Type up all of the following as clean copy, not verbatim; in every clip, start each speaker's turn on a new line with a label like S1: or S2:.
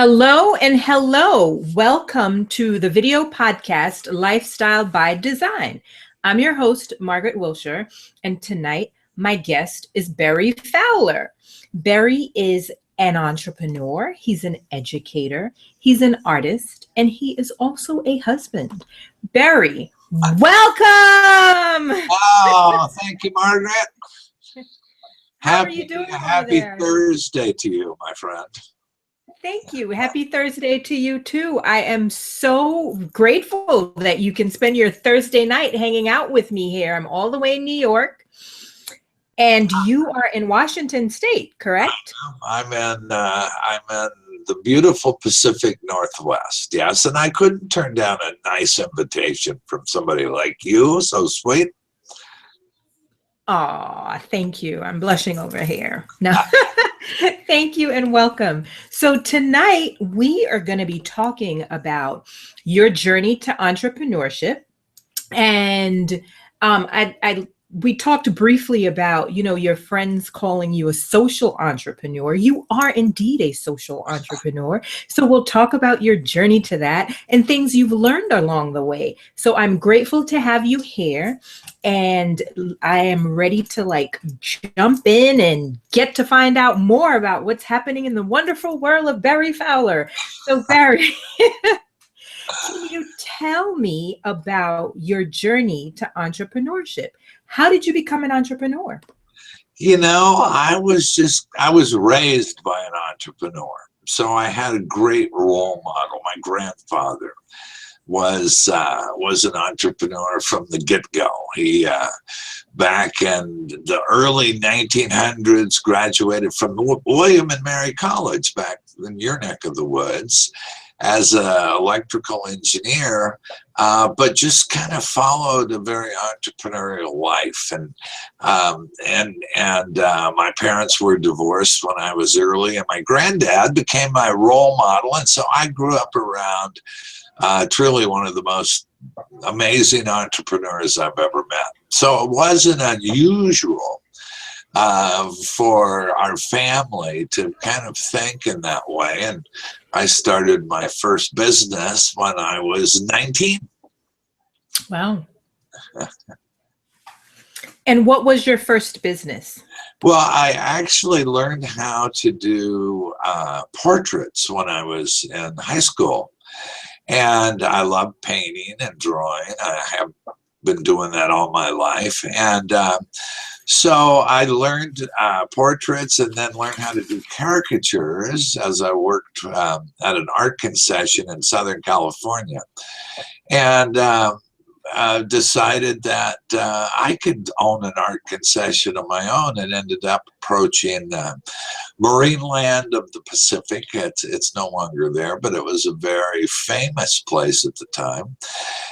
S1: Hello and hello. Welcome to the video podcast, Lifestyle by Design. I'm your host, Margaret Wiltshire, and tonight my guest is Berry Fowler. Berry is an entrepreneur, he's an educator, he's an artist, and he is also a husband. Berry, welcome!
S2: Oh, thank you, Margaret.
S1: How are you doing over
S2: happy
S1: there?
S2: Thursday to you, my friend.
S1: Thank you. Happy Thursday to you too. I am so grateful that you can spend your Thursday night hanging out with me here. I'm all the way in New York, and you are in Washington State, correct?
S2: I'm in the beautiful Pacific Northwest. Yes, and I couldn't turn down a nice invitation from somebody like you. So sweet.
S1: Aw, thank you. I'm blushing over here. No. Thank you and welcome. So tonight we are going to be talking about your journey to entrepreneurship. And we talked briefly about, your friends calling you a social entrepreneur. You are indeed a social entrepreneur. So we'll talk about your journey to that and things you've learned along the way. So I'm grateful to have you here. And I am ready to jump in and get to find out more about what's happening in the wonderful world of Berry Fowler. So Berry, can you tell me about your journey to entrepreneurship? How did you become an entrepreneur?
S2: I was raised by an entrepreneur. So I had a great role model. My grandfather was an entrepreneur from the get-go. He back in the early 1900s graduated from William and Mary College back in your neck of the woods as an electrical engineer, but just kind of followed a very entrepreneurial life. And my parents were divorced when I was early, and my granddad became my role model. And so I grew up around truly one of the most amazing entrepreneurs I've ever met. So it wasn't unusual for our family to kind of think in that way. And I started my first business when I was 19.
S1: Wow. And what was your first business?
S2: Well, I actually learned how to do portraits when I was in high school. And I love painting and drawing. I have been doing that all my life. And so I learned portraits and then learned how to do caricatures as I worked at an art concession in Southern California. And decided that I could own an art concession of my own, and ended up approaching Marineland of the Pacific. It's no longer there, but it was a very famous place at the time,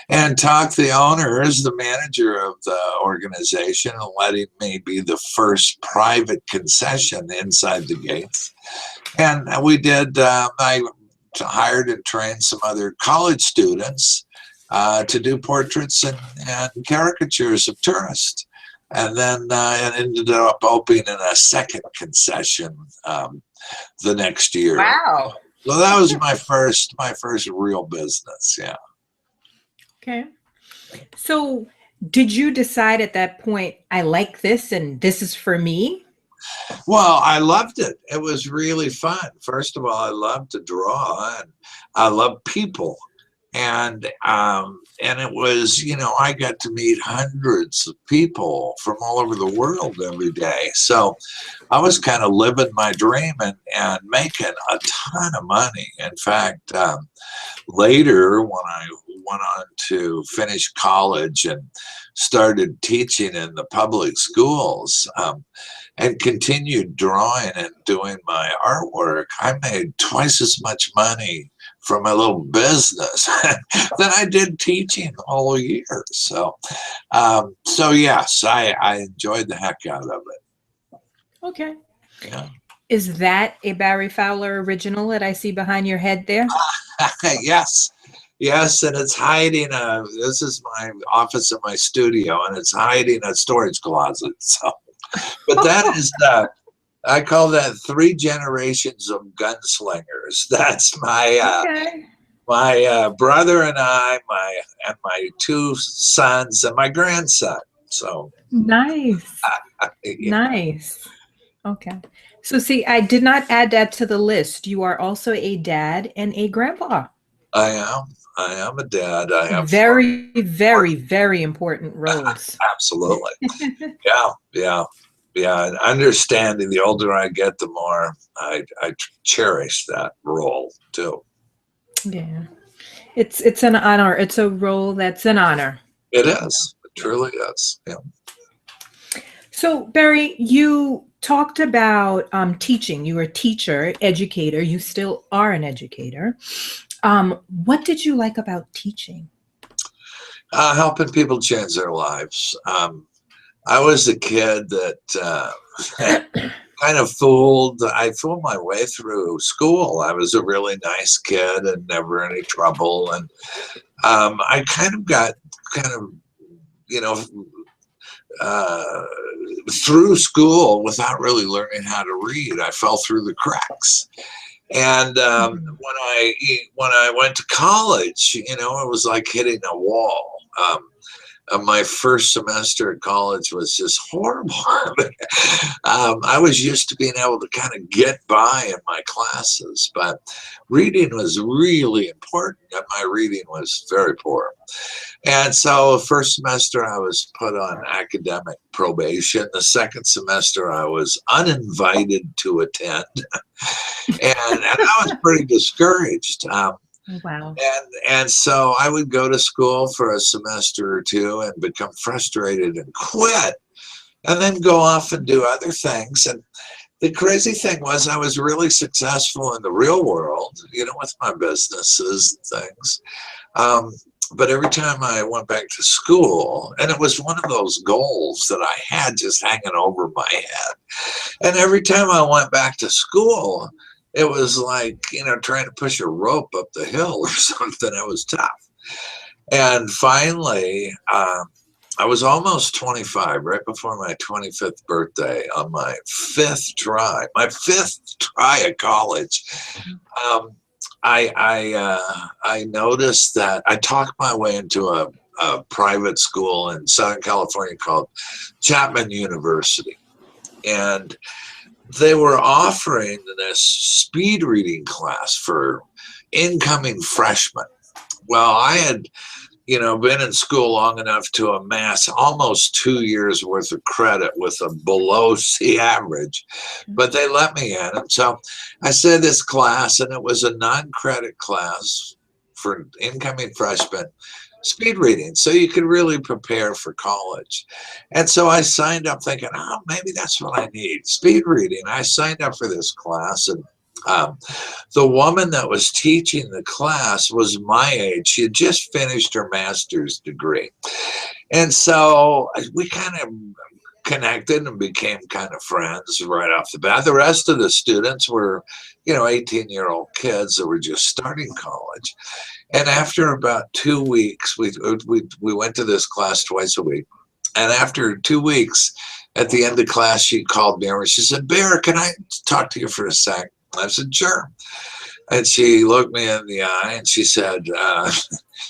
S2: and talked the owners, the manager of the organization, and letting me be the first private concession inside the gates. And we did, I hired and trained some other college students to do portraits and caricatures of tourists. And then it ended up opening in a second concession the next year.
S1: Wow.
S2: So that was my first real business. Yeah.
S1: Okay. So did you decide at that point, I like this and this is for me?
S2: Well, I loved it. It was really fun. First of all, I love to draw, and I love people. And it was, I got to meet hundreds of people from all over the world every day. So I was kind of living my dream and making a ton of money. In fact, later when I went on to finish college and started teaching in the public schools, and continued drawing and doing my artwork, I made twice as much money from my little business than I did teaching all year. So yes, I enjoyed the heck out of it.
S1: Okay.
S2: Yeah.
S1: Is that a Berry Fowler original that I see behind your head there?
S2: Yes. Yes, and it's hiding this is my office in my studio, and it's hiding a storage closet. So, but I call that 3 generations of gunslingers. That's
S1: Okay.
S2: my brother and my 2 sons and my grandson. So
S1: Nice.
S2: yeah,
S1: Nice. Okay. So see, I did not add that to the list. You are also a dad and a grandpa.
S2: I am. I am a dad. I have 4.
S1: Very, very, very important roles.
S2: Absolutely. Yeah, yeah, yeah. And understanding, the older I get, the more I cherish that role too.
S1: Yeah. It's an honor. It's a role that's an honor.
S2: It
S1: You
S2: is. It
S1: know?
S2: truly is. Yeah.
S1: So, Barry, you talked about teaching. You were a teacher, educator. You still are an educator. What did you like about teaching?
S2: Helping people change their lives. I was a kid that kind of I fooled my way through school. I was a really nice kid and never any trouble. And I kind of got kind of, you know, uh, through school without really learning how to read. I fell through the cracks. And
S1: Mhm.
S2: when I went to college, you know, it was like hitting a wall. My first semester at college was just horrible. I was used to being able to kind of get by in my classes, but reading was really important, and my reading was very poor. And so, the first semester I was put on academic probation. The second semester I was uninvited to attend, and I was pretty discouraged.
S1: Wow.
S2: And so I would go to school for a semester or two and become frustrated and quit, and then go off and do other things. And the crazy thing was, I was really successful in the real world, you know, with my businesses and things. Um, but every time I went back to school, and it was one of those goals that I had just hanging over my head. And every time I went back to school, it was like, you know, trying to push a rope up the hill or something. It was tough. And finally, I was almost 25, right before my 25th birthday, on my fifth try at college. Um, I noticed that I talked my way into a private school in Southern California called Chapman University, and they were offering this speed reading class for incoming freshmen. Well, I had, you know, been in school long enough to amass almost 2 years worth of credit with a below C average, but they let me in. And so I said this class, and it was a non-credit class for incoming freshmen, speed reading, so you could really prepare for college. And so I signed up thinking, oh, maybe that's what I need, speed reading. I signed up for this class, and um, the woman that was teaching the class was my age. She had just finished her master's degree. And so we kind of connected and became kind of friends right off the bat. The rest of the students were, you know, 18-year-old kids that were just starting college. And after about 2 weeks, we went to this class twice a week. And after 2 weeks, at the end of class, she called me over. She said, "Bear, can I talk to you for a sec?" I said, "Sure." And she looked me in the eye and she said,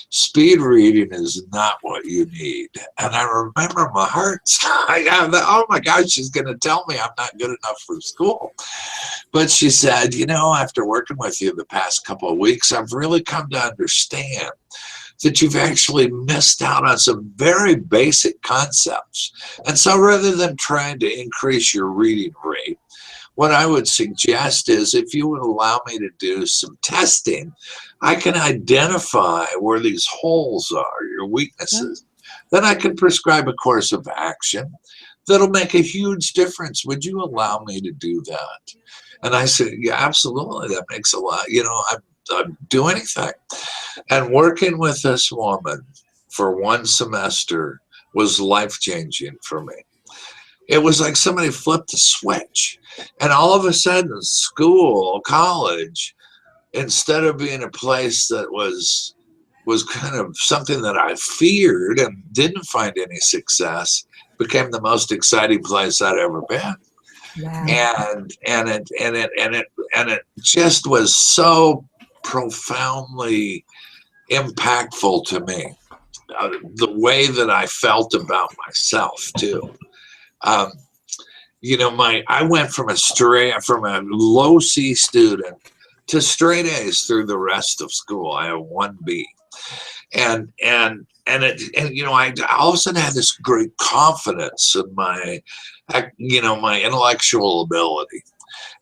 S2: "Speed reading is not what you need." And I remember my heart. Oh my gosh, she's going to tell me I'm not good enough for school. But she said, "You know, after working with you the past couple of weeks, I've really come to understand that you've actually missed out on some very basic concepts. And so rather than trying to increase your reading rate, what I would suggest is if you would allow me to do some testing, I can identify where these holes are, your weaknesses. Then I can prescribe a course of action that'll make a huge difference. Would you allow me to do that?" And I said, "Yeah, absolutely. That makes a lot. You know, I'd do anything." And working with this woman for one semester was life-changing for me. It was like somebody flipped a switch. And all of a sudden, school, college, instead of being a place that was kind of something that I feared and didn't find any success, became the most exciting place I'd ever been.
S1: Wow.
S2: And it just was so profoundly impactful to me. The way that I felt about myself too. Um, I went from a low C student to straight A's through the rest of school. I have 1B, I all of a sudden had this great confidence in my intellectual ability,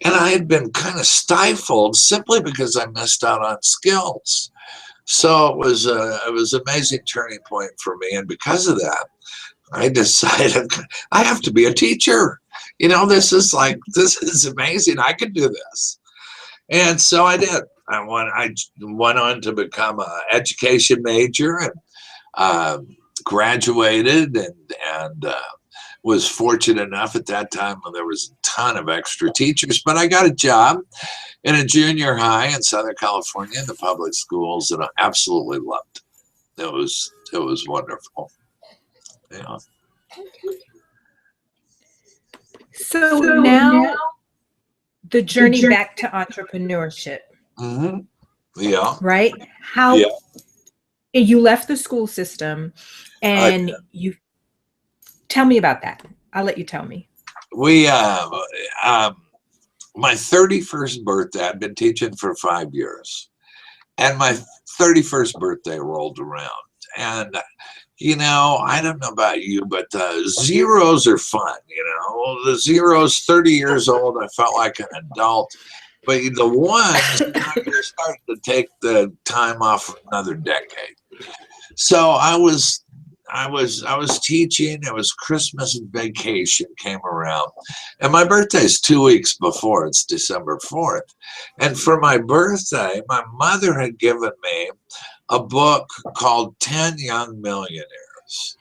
S2: and I had been kind of stifled simply because I missed out on skills. So it was an amazing turning point for me, and because of that, I decided I have to be a teacher. This is amazing. I can do this. And so I did. I went on to become an education major and graduated and was fortunate enough at that time when there was a ton of extra teachers. But I got a job in a junior high in Southern California in the public schools, and I absolutely loved it. It was wonderful. Yeah.
S1: So now the journey back to entrepreneurship.
S2: Mm-hmm. Yeah.
S1: Right? How you left the school system, and you tell me about that. I'll let you tell me.
S2: My 31st birthday, I'd been teaching for 5 years, and my 31st birthday rolled around, and I don't know about you, but zeros are fun. The zeros, 30 years old, I felt like an adult. But the ones, you're starting to take the time off another decade. So I was teaching. It was Christmas and vacation came around, and my birthday's 2 weeks before. It's December 4th, and for my birthday, my mother had given me a book called 10 Young Millionaires.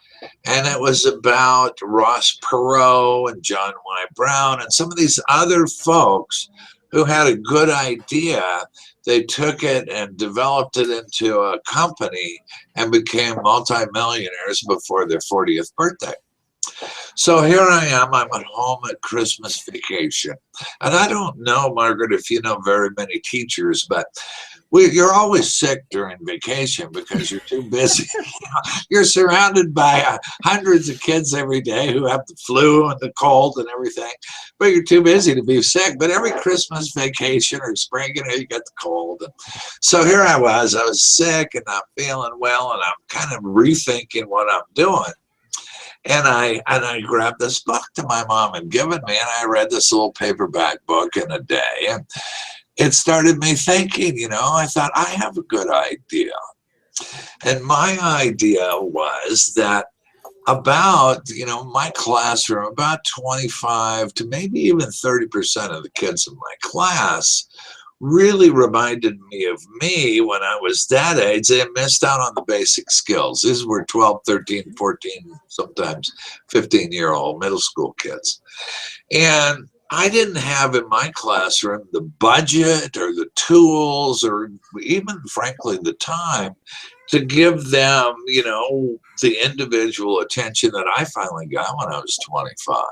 S2: And it was about Ross Perot and John Y. Brown and some of these other folks who had a good idea. They took it and developed it into a company and became multimillionaires before their 40th birthday. So here I am, I'm at home at Christmas vacation. And I don't know, Margaret, if you know very many teachers, but you're always sick during vacation because you're too busy. You're surrounded by hundreds of kids every day who have the flu and the cold and everything, but you're too busy to be sick. But every Christmas vacation or spring, you get the cold. And so here I was sick and not feeling well, and I'm kind of rethinking what I'm doing. And I grabbed this book that my mom had given me, and I read this little paperback book in a day. And it started me thinking, I thought, I have a good idea. And my idea was that about, my classroom, about 25 to maybe even 30% of the kids in my class really reminded me of me when I was that age. They missed out on the basic skills. These were 12, 13, 14, sometimes 15-year-old middle school kids. And I didn't have in my classroom the budget or the tools or even, frankly, the time to give them, the individual attention that I finally got when I was 25.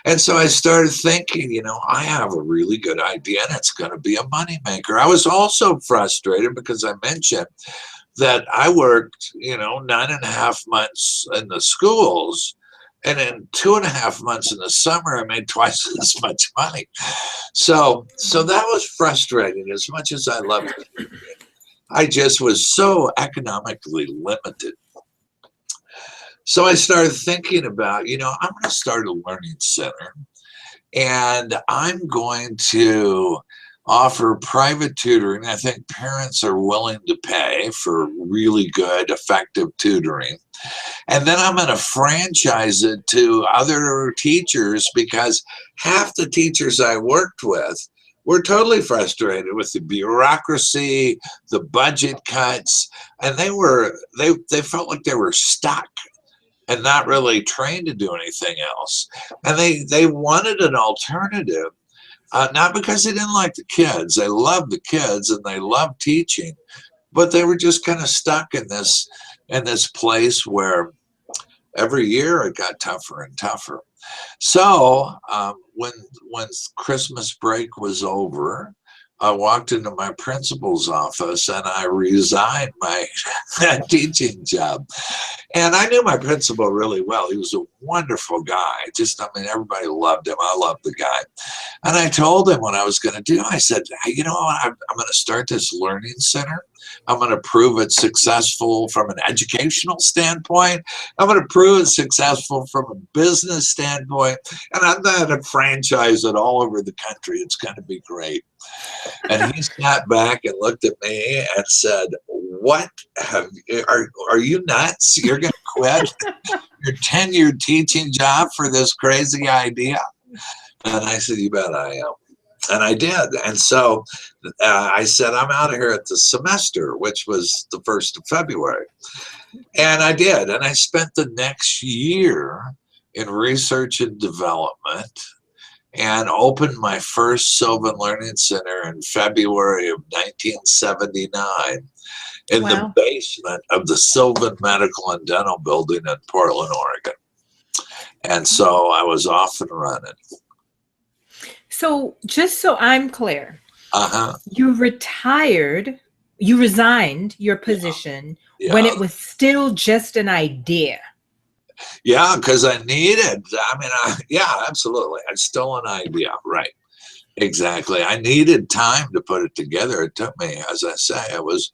S2: And so I started thinking, I have a really good idea and it's going to be a moneymaker. I was also frustrated because I mentioned that I worked, 9.5 months in the schools. And in 2.5 months in the summer, I made twice as much money. So that was frustrating. As much as I loved it, I just was so economically limited. So I started thinking about, I'm going to start a learning center, and I'm going to offer private tutoring. I think parents are willing to pay for really good, effective tutoring. And then I'm going to franchise it to other teachers, because half the teachers I worked with were totally frustrated with the bureaucracy, the budget cuts, and they felt like they were stuck and not really trained to do anything else. And they wanted an alternative, not because they didn't like the kids. They loved the kids and they loved teaching, but they were just kind of stuck in this place where every year it got tougher and tougher. So when Christmas break was over, I walked into my principal's office and I resigned my teaching job. And I knew my principal really well. He was a wonderful guy. Just, I mean, everybody loved him. I loved the guy. And I told him what I was going to do. I said, hey, you know what? I'm going to start this learning center. I'm going to prove it successful from an educational standpoint. I'm going to prove it successful from a business standpoint. And I'm going to franchise it all over the country. It's going to be great. And he sat back and looked at me and said, what are you nuts? You're going to quit your tenured teaching job for this crazy idea? And I said, you bet I am. And I did. And so I said, I'm out of here at the semester, which was the 1st of February. And I did. And I spent the next year in research and development and opened my first Sylvan Learning Center in February of 1979 in the basement of the Sylvan Medical and Dental Building in Portland, Oregon. And so I was off and running.
S1: So just so I'm clear, you resigned your position when it was still just an idea.
S2: Yeah, because I needed, yeah, absolutely. It's still an idea, right? Exactly. I needed time to put it together. It took me, as I say, it was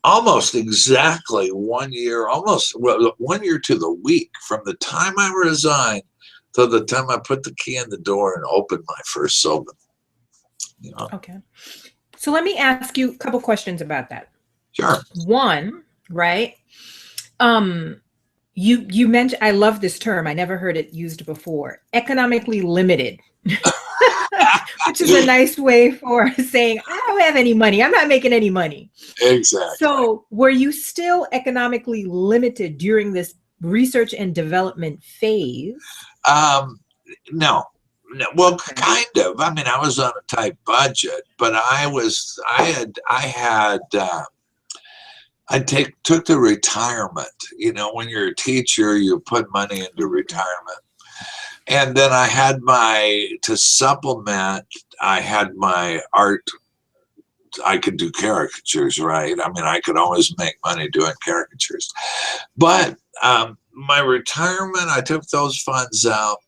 S2: almost exactly 1 year, almost 1 year to the week from the time I resigned to the time I put the key in the door and opened my first Sylvan. You know?
S1: Okay. So let me ask you a couple questions about that.
S2: Sure.
S1: One, right? You mentioned, I love this term. I never heard it used before. Economically limited, which is a nice way for saying, I don't have any money. I'm not making any money.
S2: Exactly.
S1: So were you still economically limited during this research and development phase?
S2: No. Well, kind of. I mean, I was on a tight budget, but I took the retirement. You know, when you're a teacher, you put money into retirement. And then I had to supplement, I had my art. I could do caricatures, right? I mean, I could always make money doing caricatures. But my retirement, I took those funds out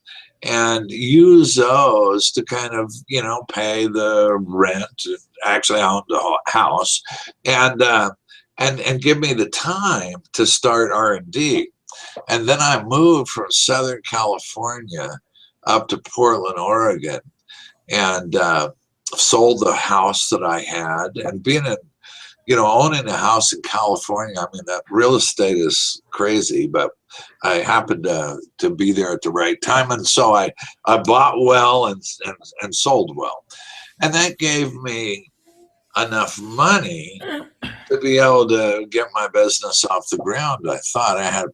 S2: and use those to kind of, you know, pay the rent. Actually, I owned a house, and give me the time to start R&D. And then I moved from Southern California up to Portland, Oregon, and sold the house that I had. And being in, you know, owning a house in California, I mean, that real estate is crazy, but I happened to be there at the right time. And so I bought well and sold well. And that gave me enough money to be able to get my business off the ground. I thought I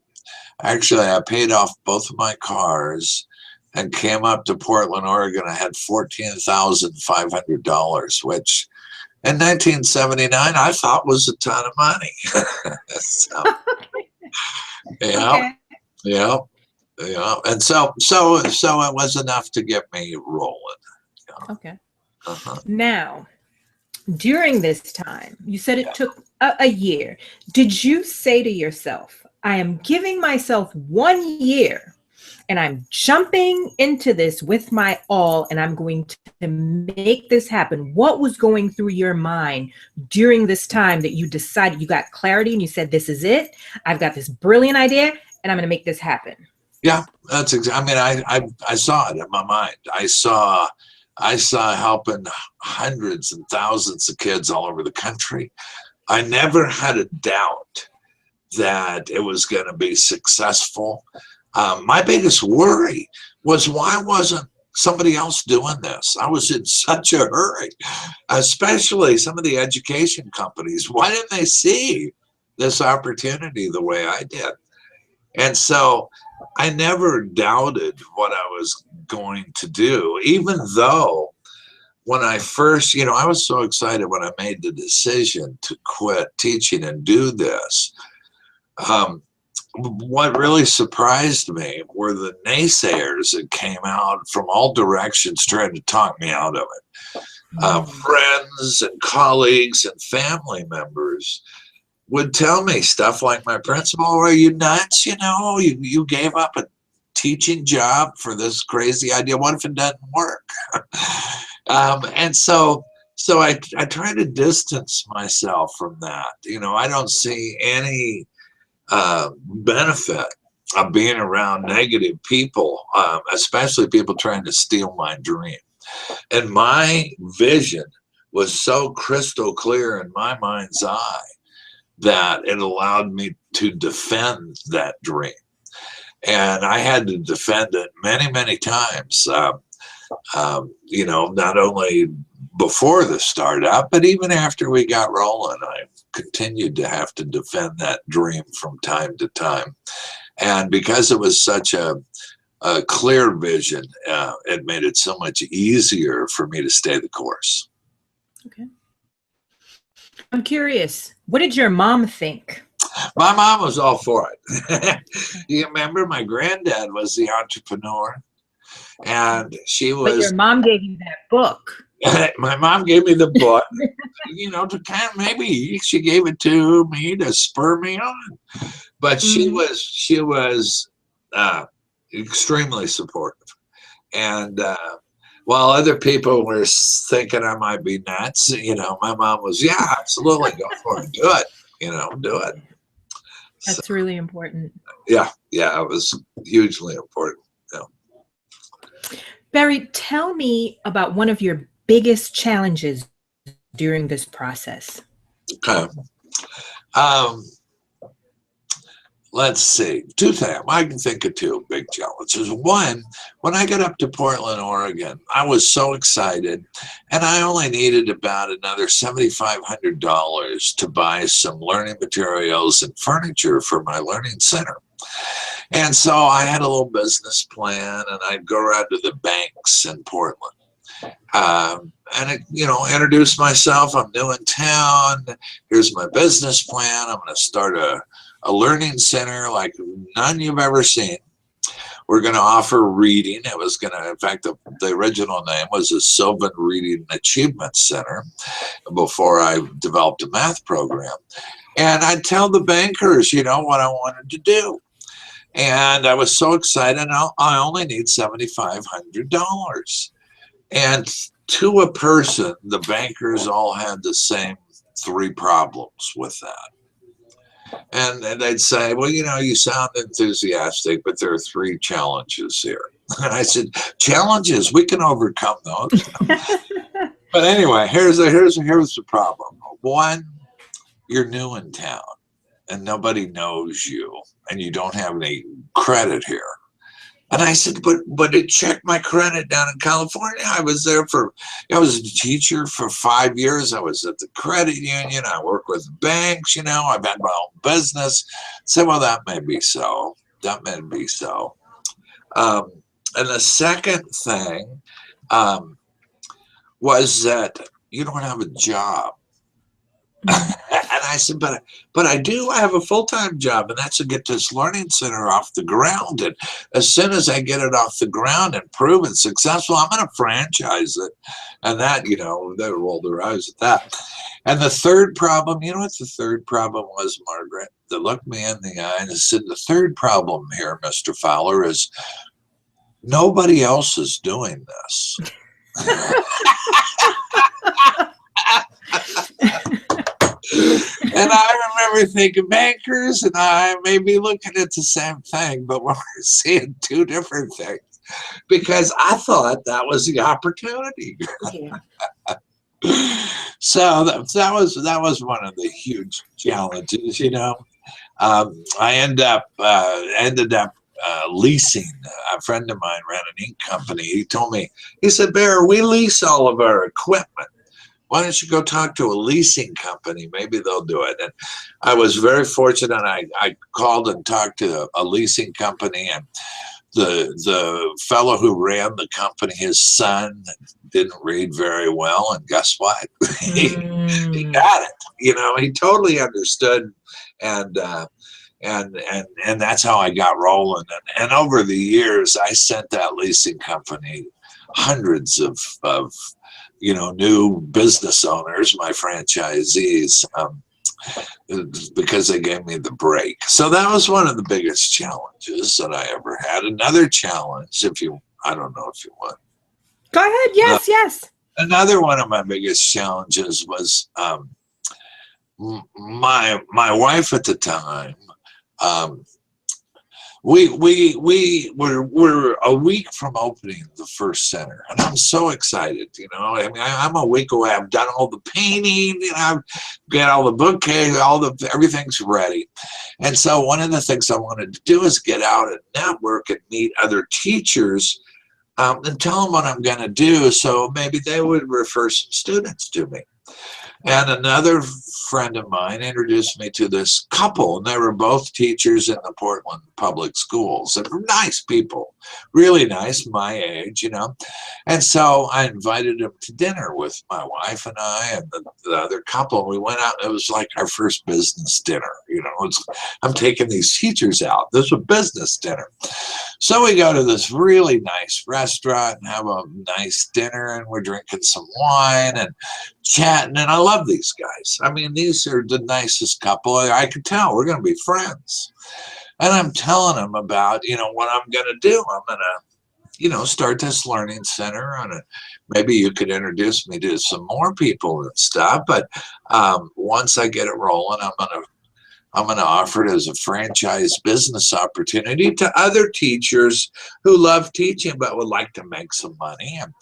S2: paid off both of my cars and came up to Portland, Oregon. I had $14,500, which in 1979 I thought was a ton of money. So, yeah. And so it was enough to get me rolling. You know?
S1: Okay. Now, during this time, you said it took a year. Did you say to yourself, I am giving myself 1 year and I'm jumping into this with my all and I'm going to make this happen? What was going through your mind during this time that you decided, you got clarity and you said, this is it. I've got this brilliant idea and I'm going to make this happen?
S2: Yeah, that's exactly. I mean, I saw it in my mind. I saw helping hundreds and thousands of kids all over the country. I never had a doubt that it was going to be successful. My biggest worry was, why wasn't somebody else doing this? I was in such a hurry, especially some of the education companies. Why didn't they see this opportunity the way I did? And so I never doubted what I was going to do, even though when I first, you know, I was so excited when I made the decision to quit teaching and do this. what really surprised me were the naysayers that came out from all directions trying to talk me out of it. Friends and colleagues and family members would tell me stuff like, my principal, are you nuts? You know, you gave up a teaching job for this crazy idea. What if it doesn't work? And so I try to distance myself from that. You know, I don't see any benefit of being around negative people, especially people trying to steal my dream. And my vision was so crystal clear in my mind's eye that it allowed me to defend that dream. And I had to defend it many, many times, you know, not only before the startup, but even after we got rolling, I continued to have to defend that dream from time to time. And because it was such a clear vision, it made it so much easier for me to stay the course.
S1: Okay. I'm curious, what did your mom think?
S2: My mom was all for it. You remember, my granddad was the entrepreneur, and she was.
S1: But your mom gave you that book.
S2: My mom gave me the book, you know, to kind of, maybe she gave it to me to spur me on. But she was extremely supportive. And while other people were thinking I might be nuts, you know, my mom was, yeah, absolutely, go for it, do it, you know, do it.
S1: That's really important.
S2: Yeah, it was hugely important. Yeah.
S1: Berry, tell me about one of your biggest challenges during this process.
S2: Okay. Let's see. Two things. I can think of two big challenges. One, when I got up to Portland, Oregon, I was so excited, and I only needed about another $7,500 to buy some learning materials and furniture for my learning center. And so I had a little business plan, and I'd go around to the banks in Portland. And you know, introduce myself. I'm new in town. Here's my business plan. I'm going to start a learning center like none you've ever seen. We're going to offer reading. It was going to, in fact, the original name was the Sylvan Reading Achievement Center before I developed a math program. And I'd tell the bankers, you know, what I wanted to do. And I was so excited. I only need $7,500. And to a person, the bankers all had the same three problems with that. And they'd say, well, you know, you sound enthusiastic, but there are three challenges here. And I said, challenges, we can overcome those. But anyway, here's the problem. One, you're new in town and nobody knows you and you don't have any credit here. And I said, but it checked my credit down in California. I was a teacher for 5 years. I was at the credit union. I work with banks, you know, I've had my own business. So, well, that may be so. That may be so. And the second thing was that you don't have a job. And I said, but I do. I have a full-time job, and that's to get this learning center off the ground. And as soon as I get it off the ground and prove it's successful, I'm going to franchise it. And that, you know, they rolled their eyes at that. And the third problem, you know what the third problem was, Margaret? They looked me in the eye and said, the third problem here, Mr. Fowler, is nobody else is doing this. And I remember thinking, bankers and I may be looking at the same thing, but we're seeing two different things, because I thought that was the opportunity. Yeah. So that was one of the huge challenges, you know. I ended up leasing. A friend of mine ran an ink company. He told me, he said, Bear, we lease all of our equipment. Why don't you go talk to a leasing company? Maybe they'll do it. And I was very fortunate. I called and talked to a leasing company, and the fellow who ran the company, his son didn't read very well. And guess what? He got it. You know, he totally understood. And and that's how I got rolling. And over the years, I sent that leasing company hundreds of new business owners, my franchisees, because they gave me the break. So that was one of the biggest challenges that I ever had. Another challenge, I don't know if you want.
S1: Go ahead. Yes, yes.
S2: Another one of my biggest challenges was my wife at the time. We were a week from opening the first center, and I'm so excited. I mean, I'm a week away. I've done all the painting, I've got all the bookcase, everything's ready. And so one of the things I wanted to do is get out and network and meet other teachers, and tell them what I'm going to do, so maybe they would refer some students to me. And another friend of mine introduced me to this couple, and they were both teachers in the Portland public schools. They were nice people, really nice, my age, And so I invited them to dinner with my wife and I and the other couple. We went out. It was like our first business dinner. I'm taking these teachers out. This was a business dinner. So we go to this really nice restaurant and have a nice dinner, and we're drinking some wine and chatting, and I love these guys. I mean, these are the nicest couple. I could tell we're going to be friends. And I'm telling them about, what I'm going to do. I'm going to, start this learning center, and maybe you could introduce me to some more people and stuff. But once I get it rolling, I'm going to offer it as a franchise business opportunity to other teachers who love teaching but would like to make some money. And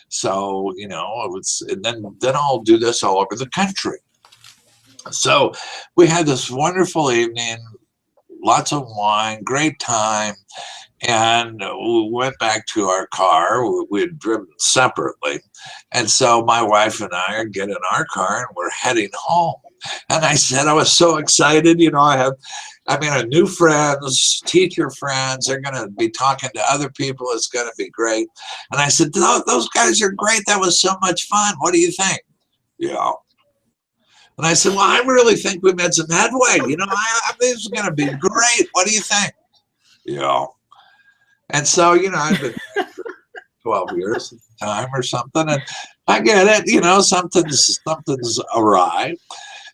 S2: so, then I'll do this all over the country. So we had this wonderful evening, lots of wine, great time. And we went back to our car. We had driven separately. And so my wife and I get in our car and we're heading home. And I said, I was so excited. I have new friends, teacher friends. They're going to be talking to other people. It's going to be great. And I said, those guys are great. That was so much fun. What do you think? Yeah. And I said, well, I really think we made some headway. I think it's going to be great. What do you think? Yeah. And so, I've been 12 years at the time or something. And I get it, something's awry.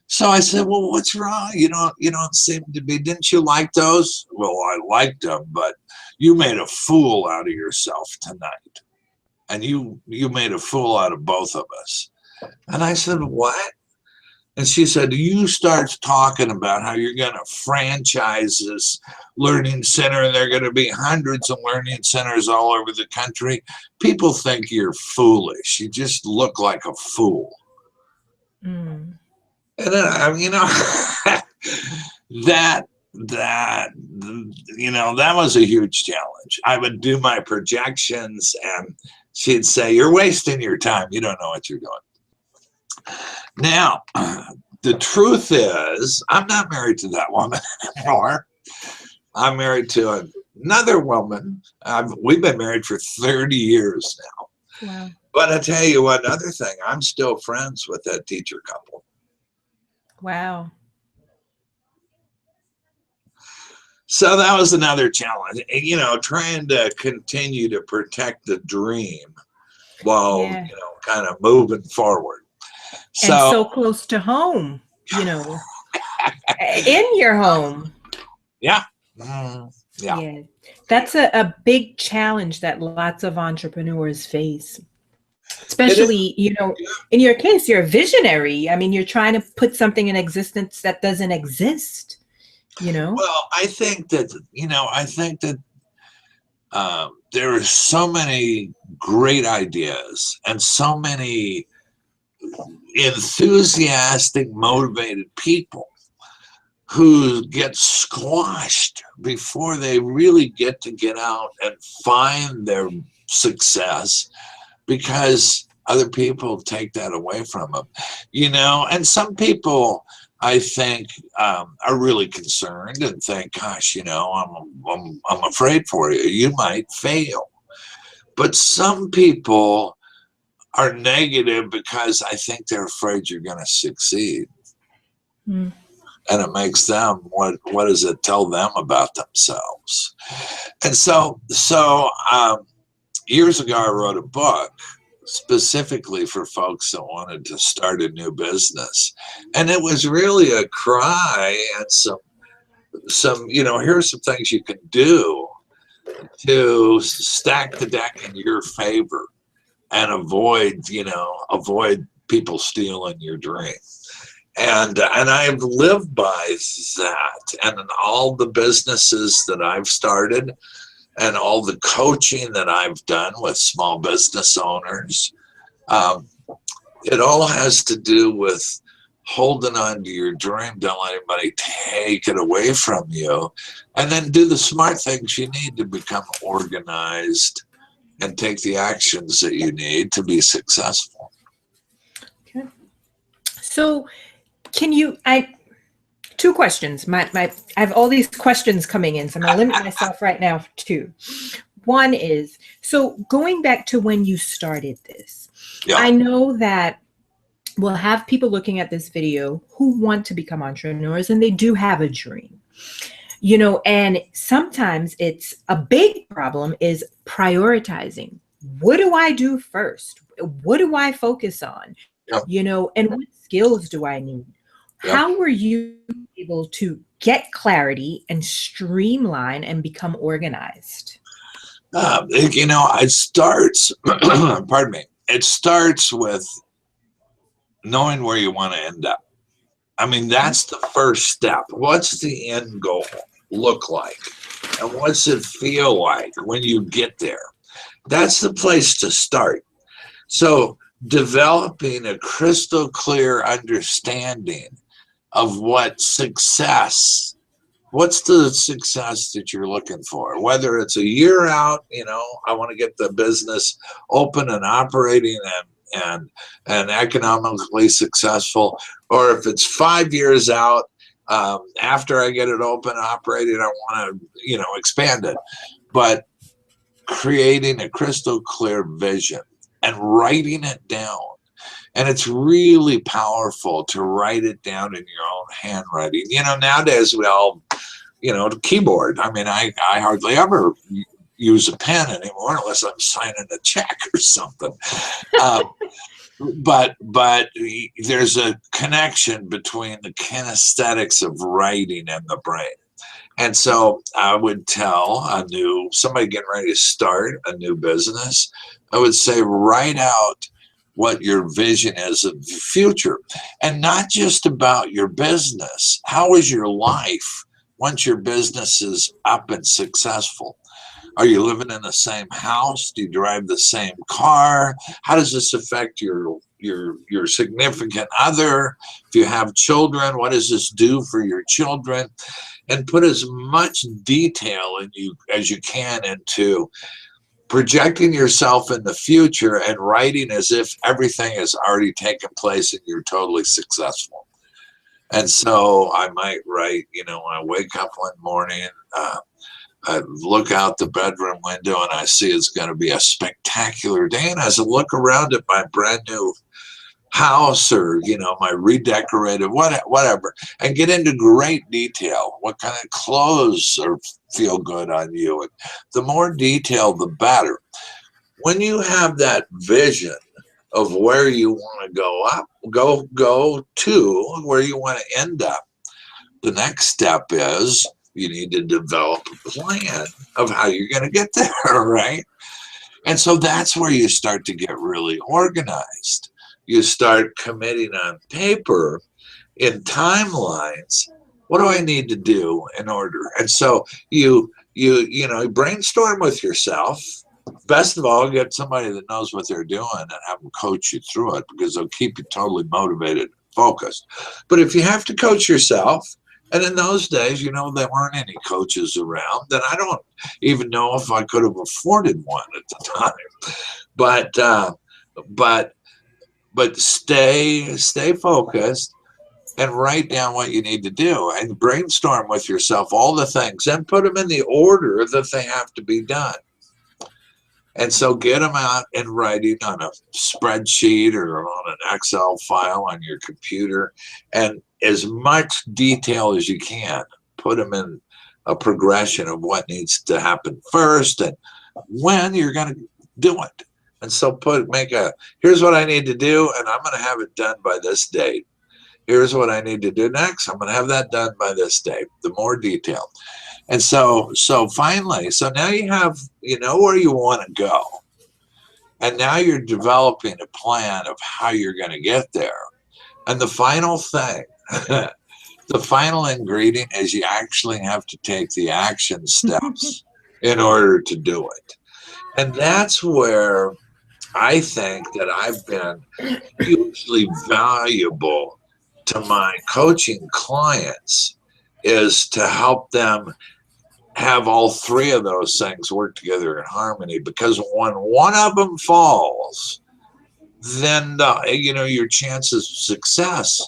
S2: So I said, well, what's wrong? You don't seem to be, didn't you like those? Well, I liked them, but you made a fool out of yourself tonight. And you made a fool out of both of us. And I said, what? And she said, you start talking about how you're going to franchise this learning center, and there are going to be hundreds of learning centers all over the country. People think you're foolish. You just look like a fool. Mm. And then, that was a huge challenge. I would do my projections, and she'd say, you're wasting your time. You don't know what you're doing. Now, the truth is, I'm not married to that woman anymore. I'm married to another woman. We've been married for 30 years now. Wow. But I tell you another thing, I'm still friends with that teacher couple.
S1: Wow.
S2: So that was another challenge, trying to continue to protect the dream while, kind of moving forward.
S1: And so close to home, in your home.
S2: Yeah.
S1: Yeah. That's a big challenge that lots of entrepreneurs face. Especially, in your case, you're a visionary. I mean, you're trying to put something in existence that doesn't exist,
S2: Well, I think that there are so many great ideas and so many enthusiastic, motivated people who get squashed before they really get out and find their success, because other people take that away from them, and some people, I think, are really concerned and think, gosh, I'm afraid for you. You might fail. But some people are negative because I think they're afraid you're going to succeed. Mm. and it makes them, what does it tell them about themselves? And so years ago, I wrote a book specifically for folks that wanted to start a new business. And it was really a cry and some, here's some things you can do to stack the deck in your favor and avoid people stealing your dream. And I've lived by that. And in all the businesses that I've started and all the coaching that I've done with small business owners, it all has to do with holding on to your dream. Don't let anybody take it away from you. And then do the smart things you need to become organized and take the actions that you need to be successful.
S1: Okay. So two questions. I have all these questions coming in, so I'm going to limit myself right now to two. One is, so going back to when you started this,
S2: Yeah.
S1: I know that we'll have people looking at this video who want to become entrepreneurs, and they do have a dream, and sometimes it's a big problem is prioritizing. What do I do first? What do I focus on?
S2: Yeah.
S1: And what skills do I need?
S2: Yeah.
S1: How were you able to get clarity and streamline and become organized?
S2: It starts, pardon me, it starts with knowing where you want to end up. I mean, that's the first step. What's the end goal look like? And what's it feel like when you get there? That's the place to start. So developing a crystal clear understanding of what's the success that you're looking for, whether it's a year out, I want to get the business open and operating and economically successful, or if it's 5 years out, after I get it open operating, I want to expand it. But creating a crystal clear vision and writing it down. And it's really powerful to write it down in your own handwriting. Nowadays we all, the keyboard. I mean, I hardly ever use a pen anymore unless I'm signing a check or something. But there's a connection between the kinesthetics of writing and the brain. And so I would tell somebody getting ready to start a new business, I would say, write out what your vision is of the future, and not just about your business. How is your life once your business is up and successful? Are you living in the same house? Do you drive the same car? How does this affect your significant other? If you have children, what does this do for your children? And put as much detail as you can into projecting yourself in the future and writing as if everything has already taken place and you're totally successful. And so I might write, I wake up one morning, I look out the bedroom window and I see it's going to be a spectacular day. And as I look around at my brand new house or, my redecorated, whatever, and get into great detail. What kind of clothes feel good on you? And the more detail, the better. When you have that vision of where you want to go to where you want to end up, the next step is you need to develop a plan of how you're going to get there, right? And so that's where you start to get really organized. You start committing on paper in timelines. What do I need to do in order? And so you brainstorm with yourself. Best of all, get somebody that knows what they're doing and have them coach you through it, because they'll keep you totally motivated and focused. But if you have to coach yourself, and in those days, there weren't any coaches around, then I don't even know if I could have afforded one at the time. But stay focused and write down what you need to do and brainstorm with yourself all the things and put them in the order that they have to be done. And so get them out and writing on a spreadsheet or on an Excel file on your computer, and as much detail as you can. Put them in a progression of what needs to happen first and when you're going to do it. And so here's what I need to do, and I'm going to have it done by this date. Here's what I need to do next. I'm going to have that done by this date. The more detail. And so finally, so now you know where you want to go. And now you're developing a plan of how you're going to get there. And the final thing, the final ingredient is you actually have to take the action steps in order to do it. And that's where I think that I've been hugely valuable to my coaching clients, is to help them have all three of those things work together in harmony. Because when one of them falls, then your chances of success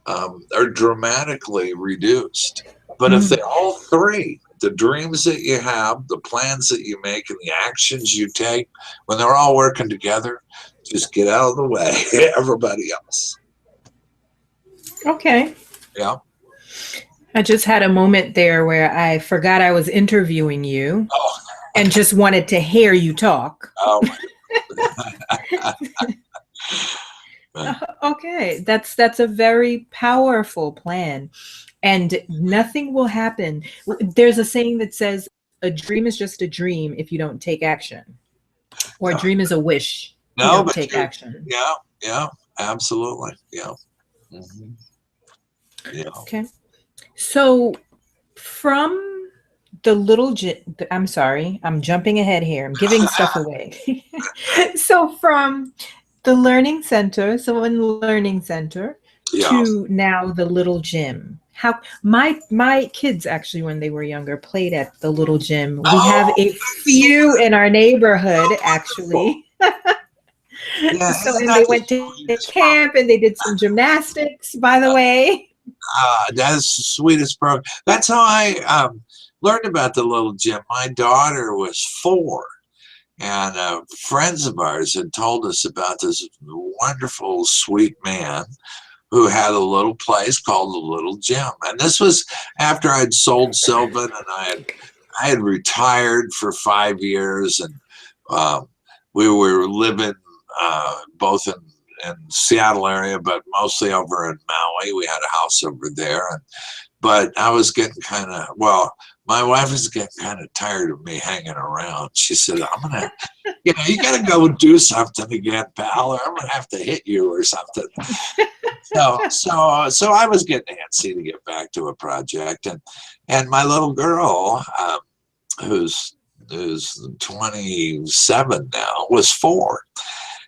S2: are dramatically reduced. But if they all three, the dreams that you have, the plans that you make, and the actions you take, when they're all working together, just get out of the way everybody else.
S1: Okay.
S2: Yeah.
S1: I just had a moment there where I forgot I was interviewing you and just wanted to hear you talk.
S2: Oh.
S1: Okay, that's a very powerful plan, and nothing will happen. There's a saying that says a dream is just a dream if you don't take action, or a dream is a wish if you don't take action.
S2: Yeah, absolutely. Yeah. Mm-hmm. Yeah.
S1: Okay, so from the little I'm sorry, I'm jumping ahead here. I'm giving stuff away. So from the Learning Center, Sylvan Learning Center, to now the little gym. How my kids actually, when they were younger, played at the little gym. We have a few in our neighborhood, actually. So, and they went to camp and they did some gymnastics, by the way.
S2: That's the sweetest program. That's how I learned about the little gym. My daughter was 4. And friends of ours had told us about this wonderful, sweet man who had a little place called the Little Gym. And this was after I'd sold Sylvan, and I had retired for 5 years, and we were living both in Seattle area, but mostly over in Maui. We had a house over there, but I was getting my wife was getting kind of tired of me hanging around. She said, I'm going to, you got to go do something again, pal, or I'm going to have to hit you or something. So I was getting antsy to get back to a project. And my little girl, who's 27 now, was 4.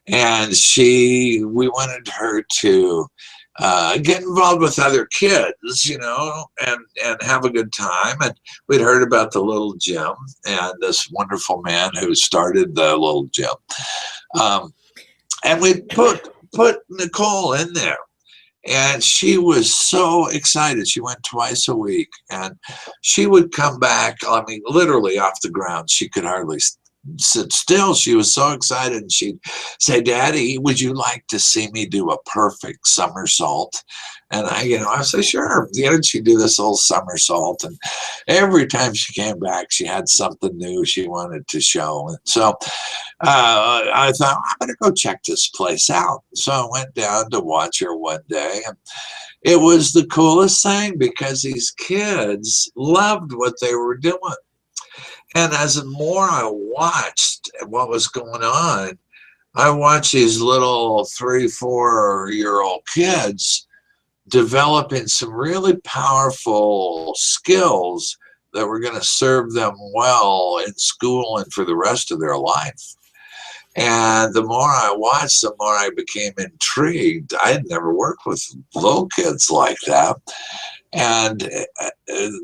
S2: And we wanted her to get involved with other kids, and have a good time. And we'd heard about the little gym and this wonderful man who started the little gym. And we put Nicole in there, and she was so excited. She went twice a week, and she would come back, literally off the ground. She could hardly sit still. She was so excited, and she'd say, Daddy, would you like to see me do a perfect somersault? And I said, sure. She'd do this little somersault, and every time she came back, she had something new she wanted to show. And so I thought, I'm going to go check this place out. So I went down to watch her one day, and it was the coolest thing because these kids loved what they were doing. And as the more I watched what was going on, I watched these little 3-4-year-old kids developing some really powerful skills that were going to serve them well in school and for the rest of their life. And the more I watched, the more I became intrigued. I had never worked with little kids like that. And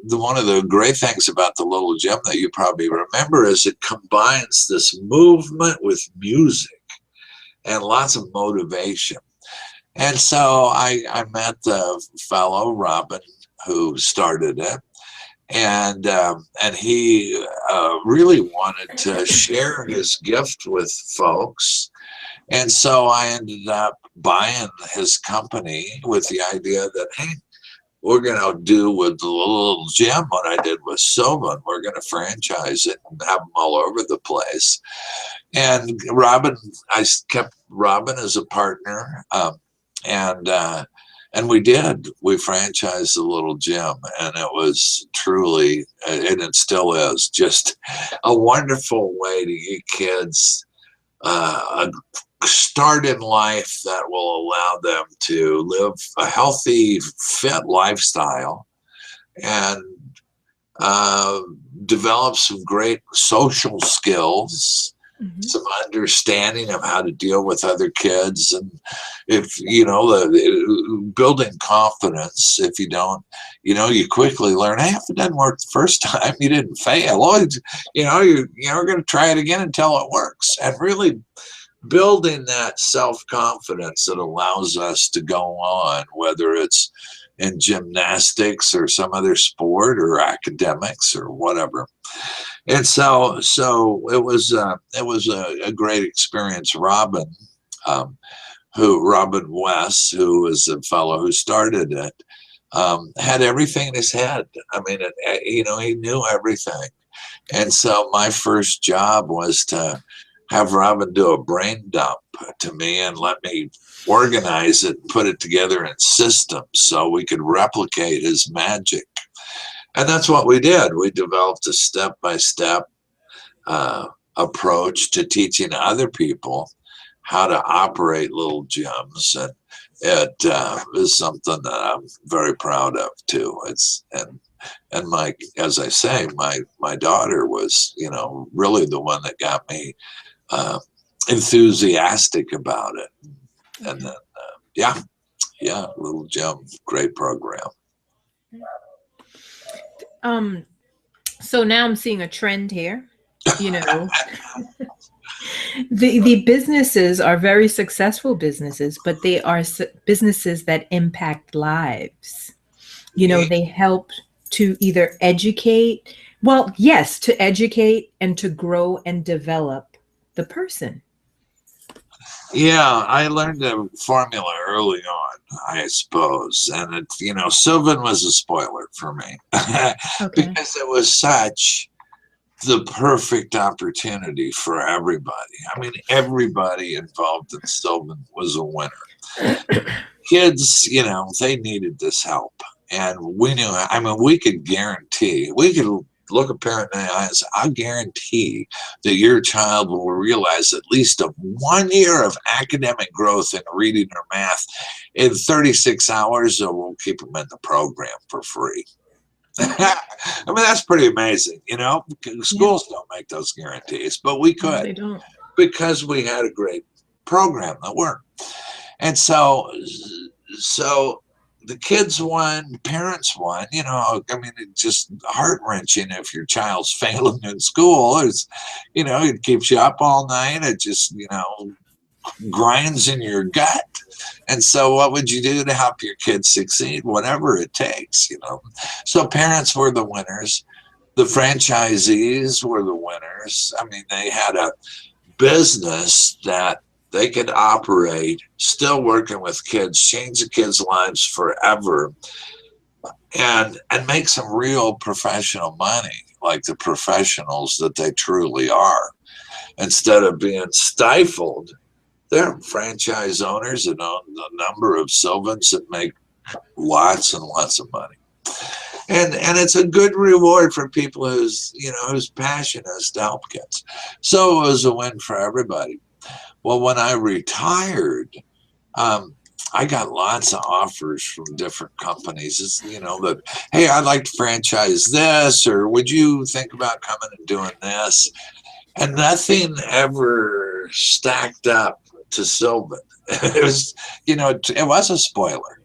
S2: one of the great things about the little gym that you probably remember is it combines this movement with music and lots of motivation. And so I met the fellow, Robin, who started it. and he really wanted to share his gift with folks. And so I ended up buying his company with the idea that, hey, we're going to do with the little gym what I did with Sylvan. We're going to franchise it and have them all over the place. And Robin, I kept Robin as a partner, and we did. We franchised the little gym, and it was truly, and it still is, just a wonderful way to get kids a start in life that will allow them to live a healthy, fit lifestyle and develop some great social skills, some understanding of how to deal with other kids, and if you know building confidence. If you don't, you quickly learn, hey, if it doesn't work the first time, you didn't fail. You're going to try it again until it works, and really building that self-confidence that allows us to go on, whether it's in gymnastics or some other sport or academics or whatever. And so it was a great experience. Robin West, who was the fellow who started it, had everything in his head. I mean, he knew everything. And so my first job was to have Robin do a brain dump to me and let me organize it and put it together in systems so we could replicate his magic. And that's what we did. We developed a step-by-step approach to teaching other people how to operate little gyms. And it is something that I'm very proud of too. And my, as I say, my daughter was, really the one that got me enthusiastic about it. And then, little gym, great program.
S1: So now I'm seeing a trend here, the businesses are very successful businesses, but they are businesses that impact lives. They help to either educate, to educate and to grow and develop the person.
S2: Yeah, I learned the formula early on, I suppose. And Sylvan was a spoiler for me because it was such the perfect opportunity for everybody. I mean, everybody involved in Sylvan was a winner. Kids, they needed this help. And we knew, we could guarantee, we could look a parent in the eye and say, I guarantee that your child will realize at least 1 year of academic growth in reading or math in 36 hours, or we'll keep them in the program for free. That's pretty amazing, Schools don't make those guarantees, but we could.
S1: No, they don't.
S2: Because we had a great program that worked. And so the kids won, parents won, it's just heart-wrenching if your child's failing in school. It's, it keeps you up all night. It just, grinds in your gut. And so what would you do to help your kids succeed? Whatever it takes, So parents were the winners. The franchisees were the winners. They had a business that they could operate, still working with kids, change the kids' lives forever, and make some real professional money, like the professionals that they truly are. Instead of being stifled, they're franchise owners that own a number of Sylvans that make lots and lots of money. And it's a good reward for people whose passion is to help kids. So it was a win for everybody. Well, when I retired, I got lots of offers from different companies. It's, that, hey, I'd like to franchise this, or would you think about coming and doing this? And nothing ever stacked up to Sylvan. It was, it was a spoiler.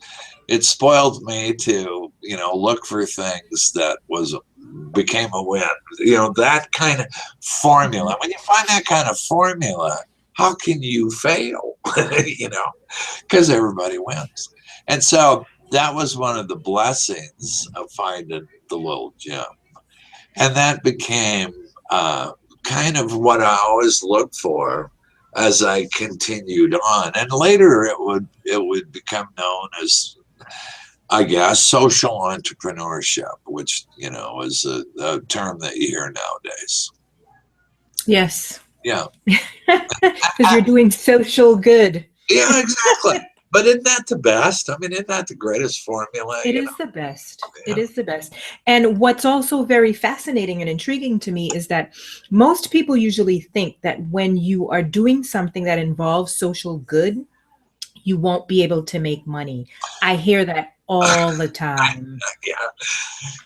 S2: It spoiled me to, look for things that became a win. That kind of formula. When you find that kind of formula, how can you fail? Because everybody wins. And so that was one of the blessings of finding the little gym. And that became kind of what I always looked for as I continued on. And later it would become known as, I guess, social entrepreneurship, which, is a term that you hear nowadays.
S1: Yes.
S2: Yeah.
S1: Because you're doing social good.
S2: Yeah, exactly. But isn't that the best? I mean, isn't that the greatest formula?
S1: It is the best.
S2: Yeah.
S1: It is the best. And what's also very fascinating and intriguing to me is that most people usually think that when you are doing something that involves social good, you won't be able to make money. I hear that all the time.
S2: Yeah.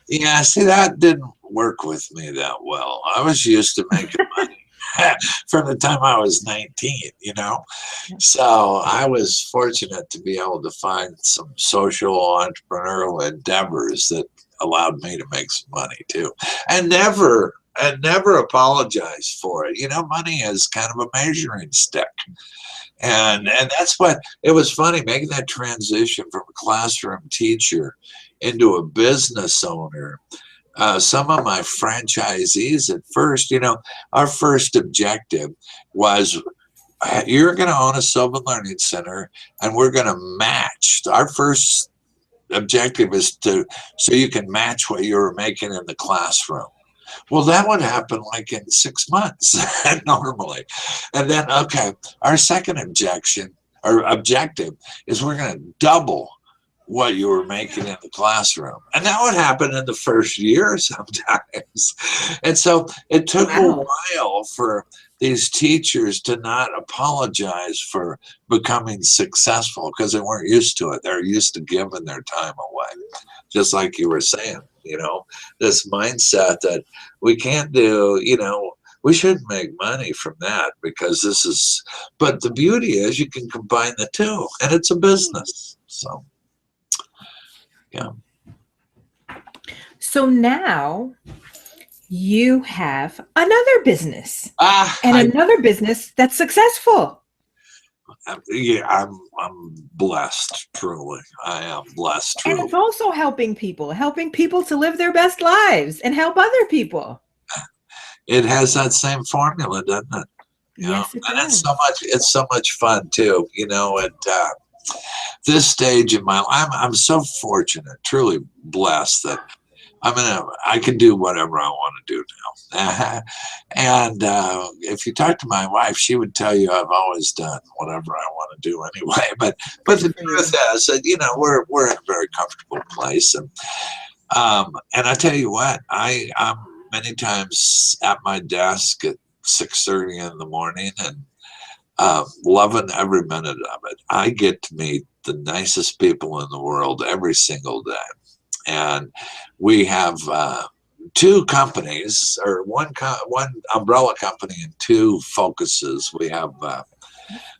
S2: Yeah, see, that didn't work with me that well. I was used to making money from the time I was 19. So I was fortunate to be able to find some social entrepreneurial endeavors that allowed me to make some money too. And never apologize for it. Money is kind of a measuring stick. And that's what it was funny making that transition from a classroom teacher into a business owner. Some of my franchisees at first, our first objective was, you're going to own a Sylvan Learning Center, and we're going to match. Our first objective is so you can match what you were making in the classroom. Well, that would happen like in 6 months normally. And then, okay, our second objective is we're going to double what you were making in the classroom. And that would happen in the first year sometimes. And so it took a while for these teachers to not apologize for becoming successful because they weren't used to it. They're used to giving their time away. Just like you were saying, this mindset that we can't do, we shouldn't make money from that because but the beauty is you can combine the two and it's a business. So, yeah.
S1: So now you have another business another business that's successful.
S2: Yeah, I'm blessed, truly. I am blessed, truly.
S1: And it's also helping people to live their best lives and help other people.
S2: It has that same formula, doesn't it?
S1: Yes, it does.
S2: And it's so much fun too. At this stage in my life, I'm so fortunate, truly blessed that I can do whatever I want to do now. And if you talk to my wife, she would tell you I've always done whatever I want to do anyway. But the truth is that, we're in a very comfortable place. And I tell you what, I'm many times at my desk at 6:30 in the morning and loving every minute of it. I get to meet the nicest people in the world every single day. And we have two companies, or one umbrella company and two focuses. We have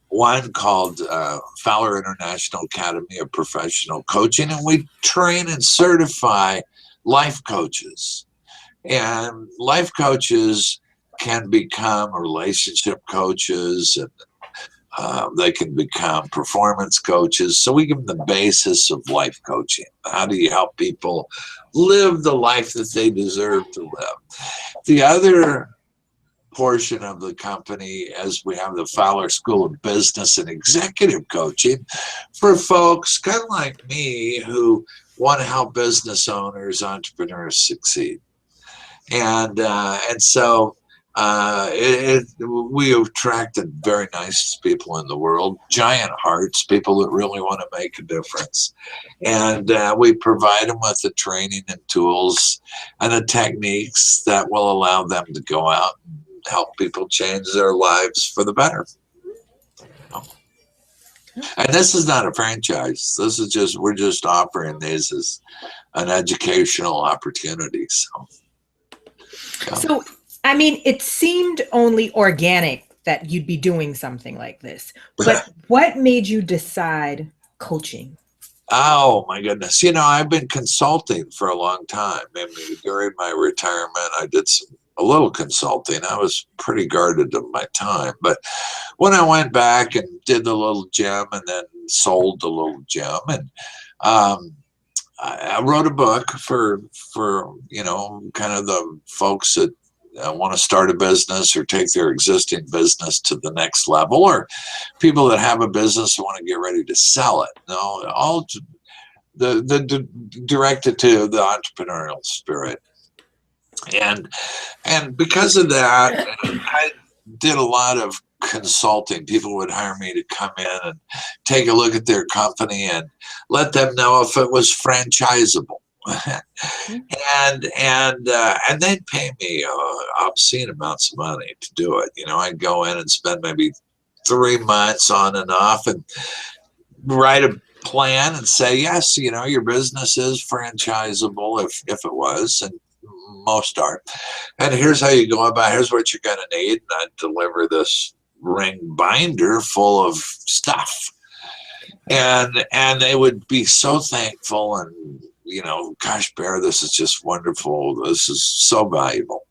S2: one called Fowler International Academy of Professional Coaching, and we train and certify life coaches. And life coaches can become relationship coaches, and they can become performance coaches. So we give them the basis of life coaching. How do you help people live the life that they deserve to live? The other portion of the company, as we have the Fowler School of Business and Executive Coaching for folks kind of like me who want to help business owners, entrepreneurs succeed. And so we have attracted very nice people in the world, giant hearts, people that really want to make a difference. And we provide them with the training and tools and the techniques that will allow them to go out and help people change their lives for the better. And this is not a franchise. This is we're just offering these as an educational opportunity.
S1: So, I mean, it seemed only organic that you'd be doing something like this. But what made you decide coaching?
S2: Oh, my goodness. I've been consulting for a long time. I mean, during my retirement, I did a little consulting. I was pretty guarded of my time. But when I went back and did the little gym and then sold the little gym, and Um, I wrote a book for kind of the folks that want to start a business or take their existing business to the next level, or people that have a business and want to get ready to sell it. All directed to the entrepreneurial spirit. And because of that, I did a lot of consulting. People would hire me to come in and take a look at their company and let them know if it was franchisable. And they'd pay me obscene amounts of money to do it. I'd go in and spend maybe 3 months on and off and write a plan and say, yes, your business is franchisable if it was, and most are. And here's how you go about it. Here's what you're going to need. And I'd deliver this ring binder full of stuff. And they would be so thankful and, gosh, Bear, this is just wonderful. This is so valuable.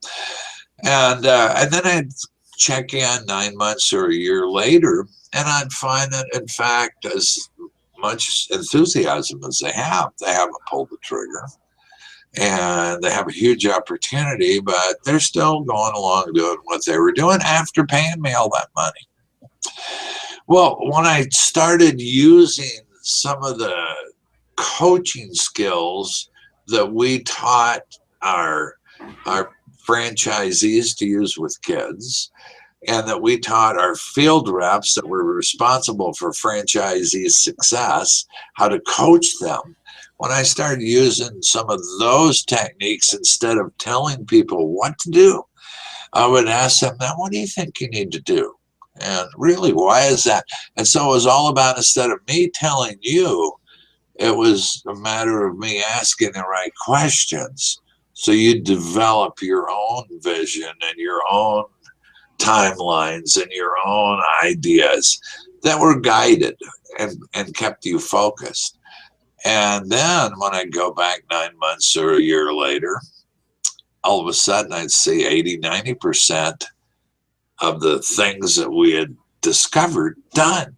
S2: And then I'd check in 9 months or a year later, and I'd find that, in fact, as much enthusiasm as they haven't pulled the trigger. And they have a huge opportunity, but they're still going along doing what they were doing after paying me all that money. Well, when I started using some of the coaching skills that we taught our franchisees to use with kids, and that we taught our field reps that were responsible for franchisees' success, how to coach them. When I started using some of those techniques, instead of telling people what to do, I would ask them, now, what do you think you need to do? And really, why is that? And so it was all about, instead of me telling you, it was a matter of me asking the right questions. So you develop your own vision and your own timelines and your own ideas that were guided and kept you focused. And then when I go back 9 months or a year later, all of a sudden I'd see 80-90% of the things that we had discovered done.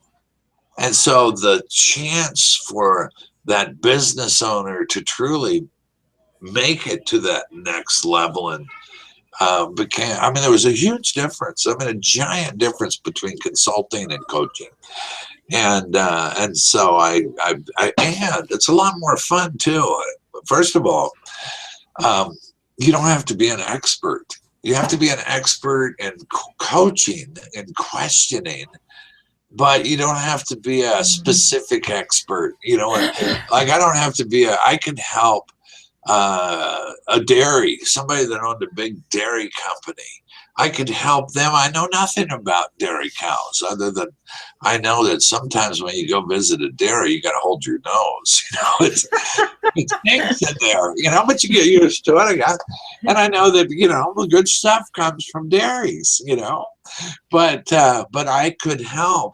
S2: And so the chance for that business owner to truly make it to that next level and there was a huge difference. A giant difference between consulting and coaching. And so and it's a lot more fun too. First of all, you don't have to be an expert. You have to be an expert in coaching and questioning, but you don't have to be a specific expert. Like I don't have to be I can help a dairy, somebody that owned a big dairy company. I could help them. I know nothing about dairy cows other than I know that sometimes when you go visit a dairy, you got to hold your nose. It stinks in there, but you get used to it. And I know that, the good stuff comes from dairies, but I could help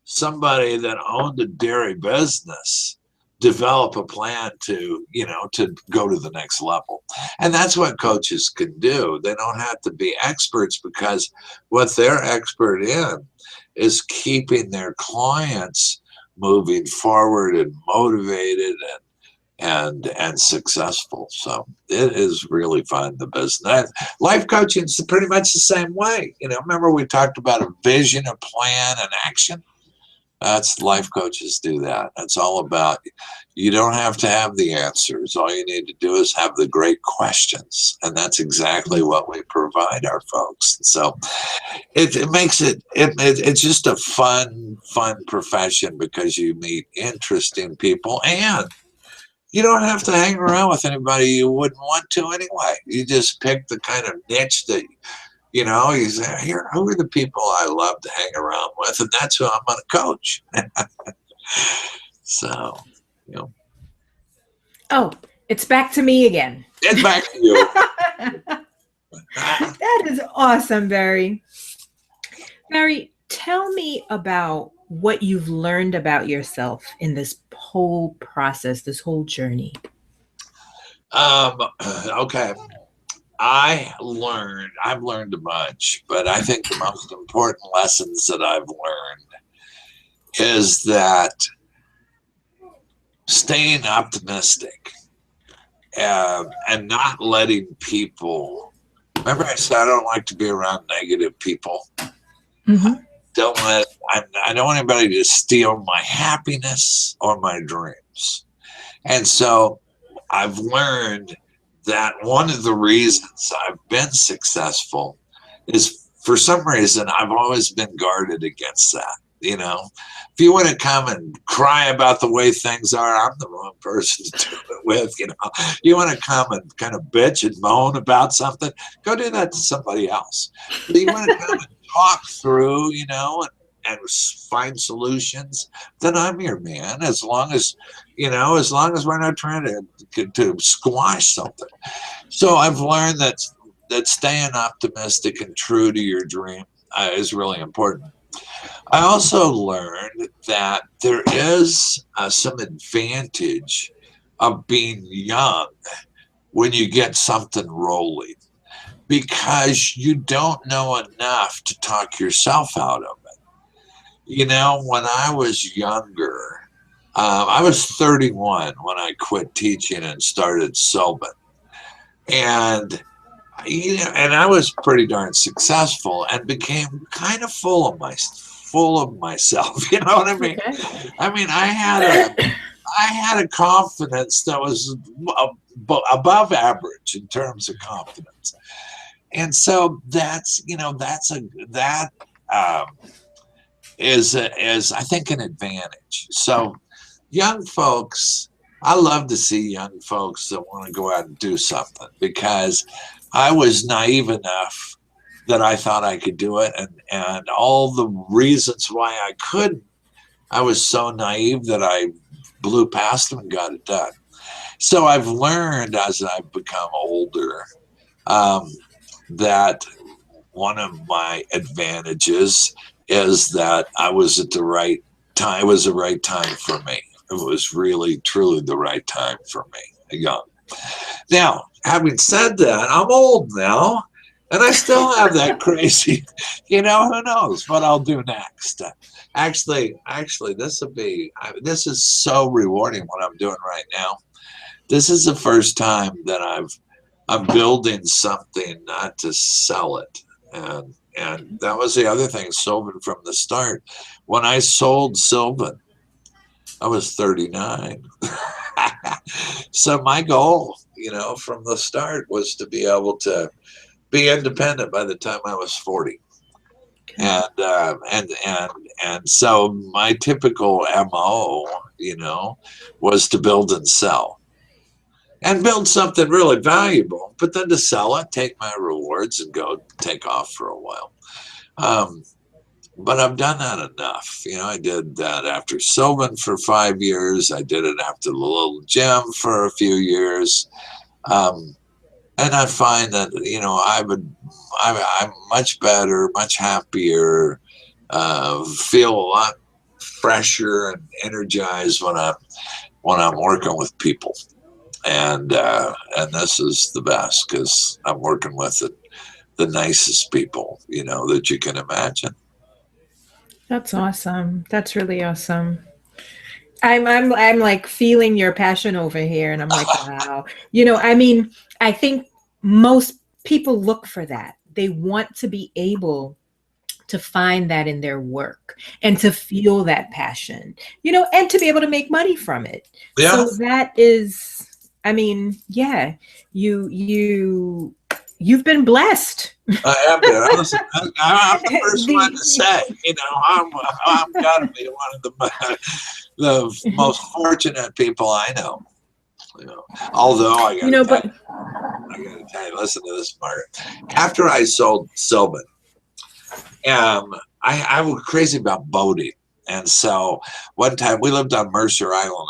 S2: somebody that owned a dairy business develop a plan to go to the next level. And that's what coaches can do. They don't have to be experts, because what they're expert in is keeping their clients moving forward and motivated and successful. So it is really fun, the business. Life coaching is pretty much the same way. Remember we talked about a vision, a plan, and action? That's life coaches do that. It's all about, you don't have to have the answers. All you need to do is have the great questions. And that's exactly what we provide our folks. So it makes it's just a fun profession, because you meet interesting people, and you don't have to hang around with anybody you wouldn't want to anyway. You just pick the kind of niche that you say, here, who are the people I love to hang around with? And that's who I'm going to coach. So,
S1: Oh, it's back to me again.
S2: It's back to you.
S1: That is awesome, Berry. Berry, tell me about what you've learned about yourself in this whole process, this whole journey.
S2: Okay. I've learned a bunch, but I think the most important lessons that I've learned is that staying optimistic, and not letting people. Remember, I said I don't like to be around negative people.
S1: Mm-hmm.
S2: I don't want anybody to steal my happiness or my dreams. And so I've learned that one of the reasons I've been successful is, for some reason, I've always been guarded against that. If you want to come and cry about the way things are, I'm the wrong person to do it with. You want to come and kind of bitch and moan about something, go do that to somebody else. But you want to come and talk through, and find solutions, then I'm your man. As long as we're not trying to squash something. So I've learned that staying optimistic and true to your dream is really important. I also learned that there is some advantage of being young when you get something rolling, because you don't know enough to talk yourself out of it. When I was younger, I was 31 when I quit teaching and started Sylvan. And I was pretty darn successful and became kind of full of myself. You know what I mean?
S1: Okay.
S2: I mean, I had a confidence that was above average in terms of confidence, and so that is I think an advantage. So young folks, I love to see young folks that want to go out and do something, because I was naive enough that I thought I could do it, and all the reasons why I couldn't, I was so naive that I blew past them and got it done. So I've learned as I've become older that one of my advantages is that I was at the right time. It was the right time for me. It was really, truly the right time for me, young. Now, having said that, I'm old now, and I still have that crazy, who knows what I'll do next. Actually, this is so rewarding what I'm doing right now. This is the first time that I'm building something, not to sell it. And that was the other thing, Sylvan from the start. When I sold Sylvan, I was 39. So my goal, from the start, was to be able to be independent by the time I was 40. And so my typical MO, was to build and sell. And build something really valuable, but then to sell it, take my rewards, and go take off for a while. But I've done that enough. I did that after Sylvan for 5 years. I did it after the little gym for a few years. And I find that, I'm much better, much happier, feel a lot fresher and energized when I'm working with people. And this is the best, because I'm working with the nicest people, that you can imagine.
S1: That's awesome. That's really awesome. I'm like feeling your passion over here, and I'm like, wow. I think most people look for that. They want to be able to find that in their work and to feel that passion, and to be able to make money from it.
S2: Yeah.
S1: So that is, yeah, you've been blessed.
S2: I have been. I'm the first one to say, I'm got to be one of the most fortunate people I know. Although I got to tell you, listen to this, Margaret. After I sold Sylvan, I was crazy about boating. And so one time we lived on Mercer Island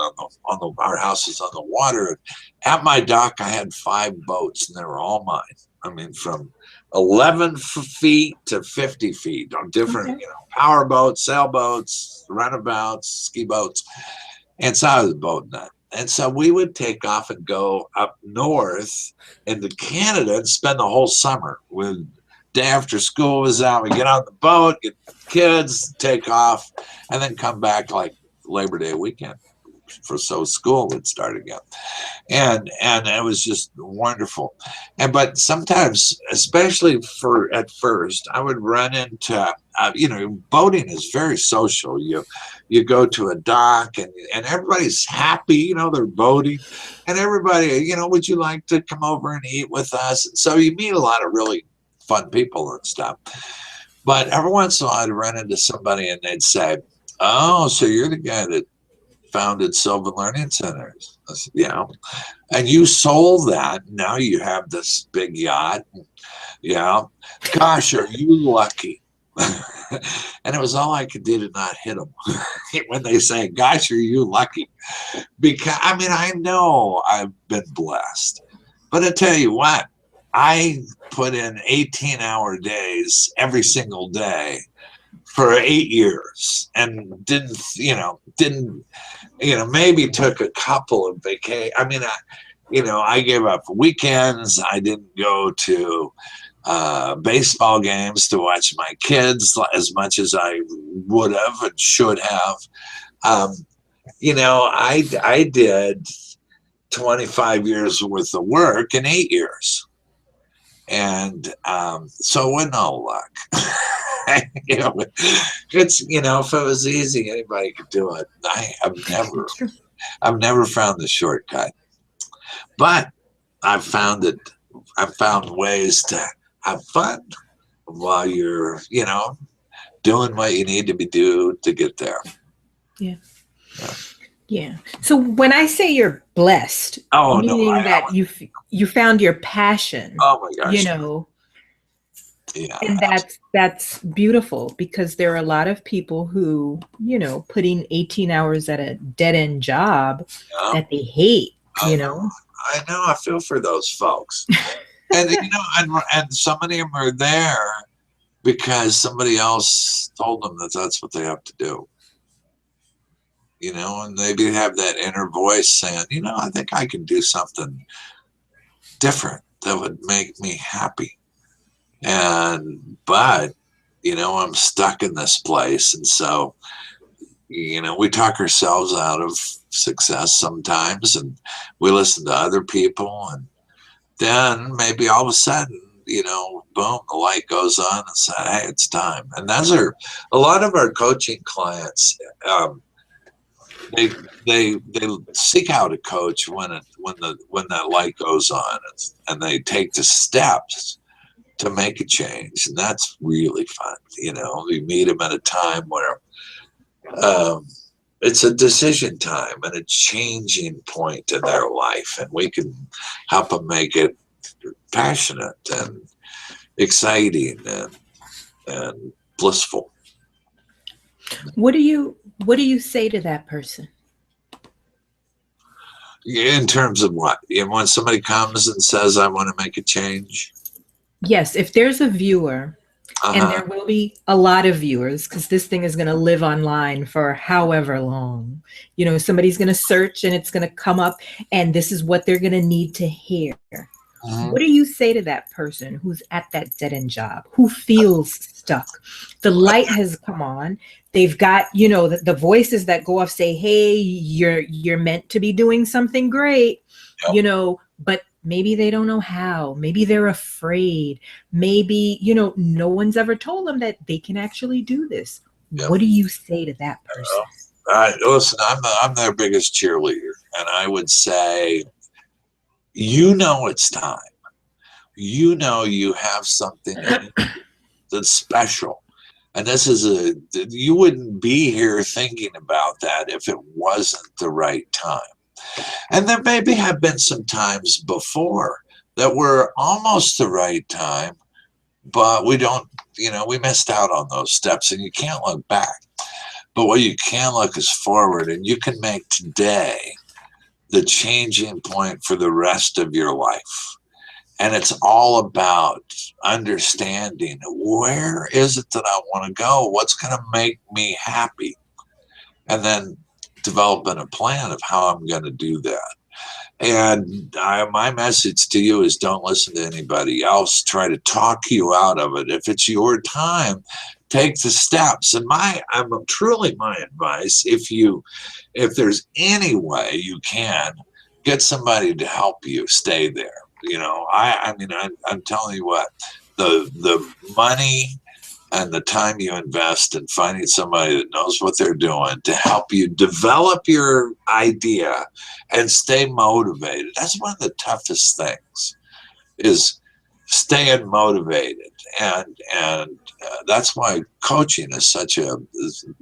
S2: our house is on the water. At my dock, I had 5 boats, and they were all mine. From 11 feet to 50 feet on different, power boats, sailboats, runabouts, ski boats. And so I was boating that. And so we would take off and go up north into Canada and spend the whole summer. Day after school was out, we get on the boat, get the kids, take off, and then come back like Labor Day weekend. for so school would start again. And it was just wonderful. And but sometimes, especially for at first, I would run into boating is very social. You go to a dock and everybody's happy, they're boating, and everybody, would you like to come over and eat with us? And so you meet a lot of really fun people and stuff. But every once in a while I'd run into somebody and they'd say, "Oh, so you're the guy that founded Sylvan Learning Centers?" I said, "Yeah." "And you sold that. Now you have this big yacht." "Yeah." "Gosh, are you lucky?" And it was all I could do to not hit them when they say, "Gosh, are you lucky?" Because I know I've been blessed, but I tell you what, I put in 18-hour days every single day for 8 years and didn't maybe took a couple of vacations. I gave up weekends. I didn't go to baseball games to watch my kids as much as I would have and should have. I did 25 years worth of work in 8 years. And so it wasn't all luck. It's if it was easy, anybody could do it. I've never found the shortcut, but I've found ways to have fun while you're doing what you need to do to get there.
S1: Yeah. So when I say you're blessed, meaning that you found your passion.
S2: Oh my gosh.
S1: Yeah, and that's beautiful, because there are a lot of people who, putting 18 hours at a dead end job that they hate,
S2: I know. I feel for those folks. And and so many of them are there because somebody else told them that that's what they have to do. And maybe have that inner voice saying, I think I can do something different that would make me happy. But I'm stuck in this place. And so, we talk ourselves out of success sometimes, and we listen to other people, and then maybe all of a sudden, boom, the light goes on and said, "Hey, it's time." And those are a lot of our coaching clients. They seek out a coach when that light goes on, and they take the steps to make a change, and that's really fun. We meet them at a time where it's a decision time and a changing point in their life, and we can help them make it passionate and exciting and blissful.
S1: What do you say to that person?
S2: In terms of what? When somebody comes and says, "I want to make a change"?
S1: Yes, if there's a viewer, and there will be a lot of viewers, because this thing is going to live online for however long. Somebody's going to search and it's going to come up, and this is what they're going to need to hear. What do you say to that person who's at that dead-end job, who feels stuck? The light has come on. They've got, the voices that go off say, "Hey, you're meant to be doing something great," but maybe they don't know how. Maybe they're afraid. Maybe, no one's ever told them that they can actually do this. Yep. What do you say to that person?
S2: Listen, I'm their biggest cheerleader, and I would say, it's time. You have something that's special. And you wouldn't be here thinking about that if it wasn't the right time. And there maybe have been some times before that were almost the right time, but we missed out on those steps, and you can't look back. But what you can look is forward, and you can make today the changing point for the rest of your life. And it's all about understanding, where is it that I want to go? What's going to make me happy? And then developing a plan of how I'm going to do that. And my message to you is don't listen to anybody else. Try to talk you out of it. If it's your time, take the steps. And truly my advice, if there's any way you can, get somebody to help you stay there. I'm telling you what, the money and the time you invest in finding somebody that knows what they're doing to help you develop your idea and stay motivated. That's one of the toughest things, is staying motivated. And that's why coaching is such a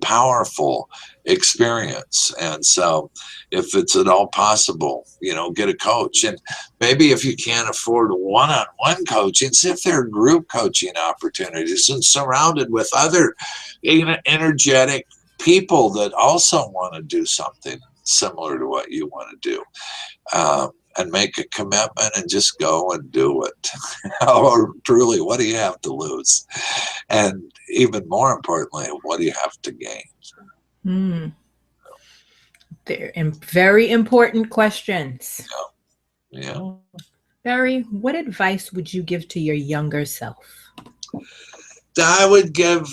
S2: powerful experience. And so if it's at all possible, get a coach. And maybe if you can't afford one-on-one coaching, see if there are group coaching opportunities, and surrounded with other energetic people that also want to do something similar to what you want to do. And make a commitment and just go and do it. Or truly, what do you have to lose? And even more importantly, what do you have to gain?
S1: They're very important questions.
S2: Yeah.
S1: Berry, what advice would you give to your younger self?
S2: I would give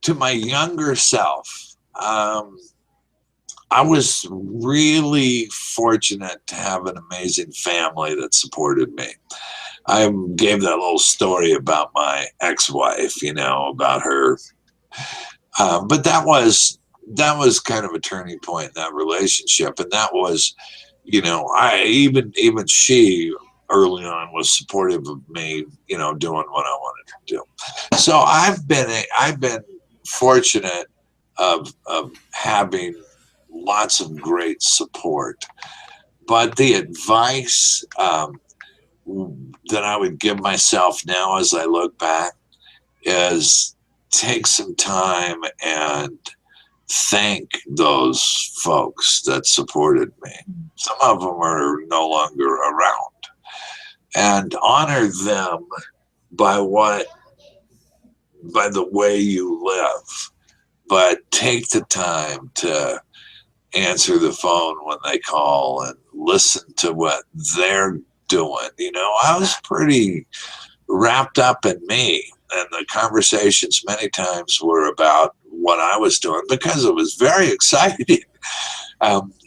S2: to my younger self, I was really fortunate to have an amazing family that supported me. I gave that little story about my ex-wife, about her. But that was kind of a turning point in that relationship. And that was, even she early on was supportive of me, doing what I wanted to do. So I've been fortunate of having lots of great support. But the advice that I would give myself now as I look back is take some time and thank those folks that supported me. Some of them are no longer around. And honor them by the way you live. But take the time to answer the phone when they call and listen to what they're doing. I was pretty wrapped up in me, and the conversations many times were about what I was doing because it was very exciting.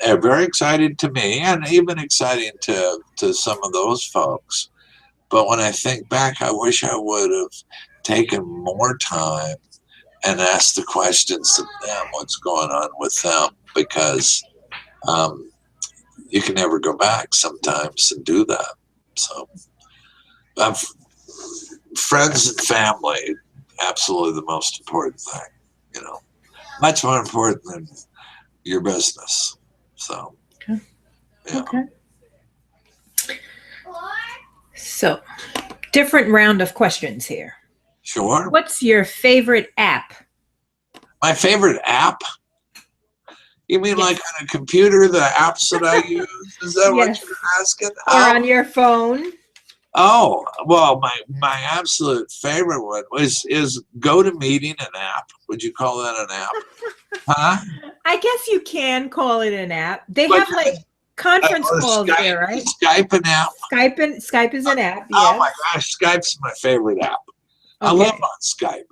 S2: Very exciting to me, and even exciting to some of those folks. But when I think back, I wish I would have taken more time and asked the questions of them, what's going on with them, because you can never go back sometimes and do that. So friends and family, absolutely the most important thing, much more important than your business. So,
S1: okay.
S2: Yeah.
S1: Okay. So, different round of questions here.
S2: Sure.
S1: What's your favorite app?
S2: My favorite app? You mean like on a computer, the apps that I use? Is that what you're asking?
S1: Or on your phone?
S2: Oh, well, my absolute favorite one is GoToMeeting an app. Would you call that an app? Huh?
S1: I guess you can call it an app. They have like conference calls
S2: Skype,
S1: there, right?
S2: Skype an app.
S1: Skype is an app. Yes.
S2: Oh my gosh, Skype's my favorite app. Okay. I love on Skype.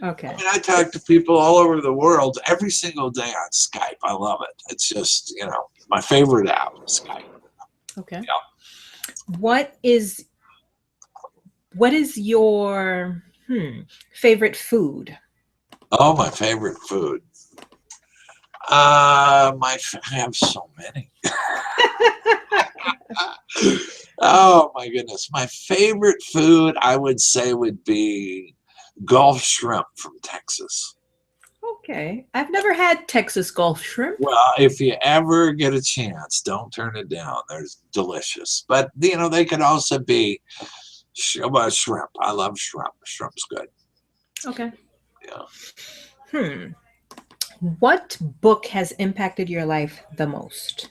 S1: Okay.
S2: I mean, I talk to people all over the world every single day on Skype. I love it. It's just, my favorite app, Skype.
S1: Okay.
S2: Yeah.
S1: What is your favorite food?
S2: Oh, my favorite food. I have so many. Oh my goodness. My favorite food, I would say, would be Gulf shrimp from Texas.
S1: Okay. I've never had Texas Gulf shrimp.
S2: Well, if you ever get a chance, don't turn it down. They're delicious. But, they could also be shrimp. I love shrimp. Shrimp's good.
S1: Okay.
S2: Yeah.
S1: What book has impacted your life the most?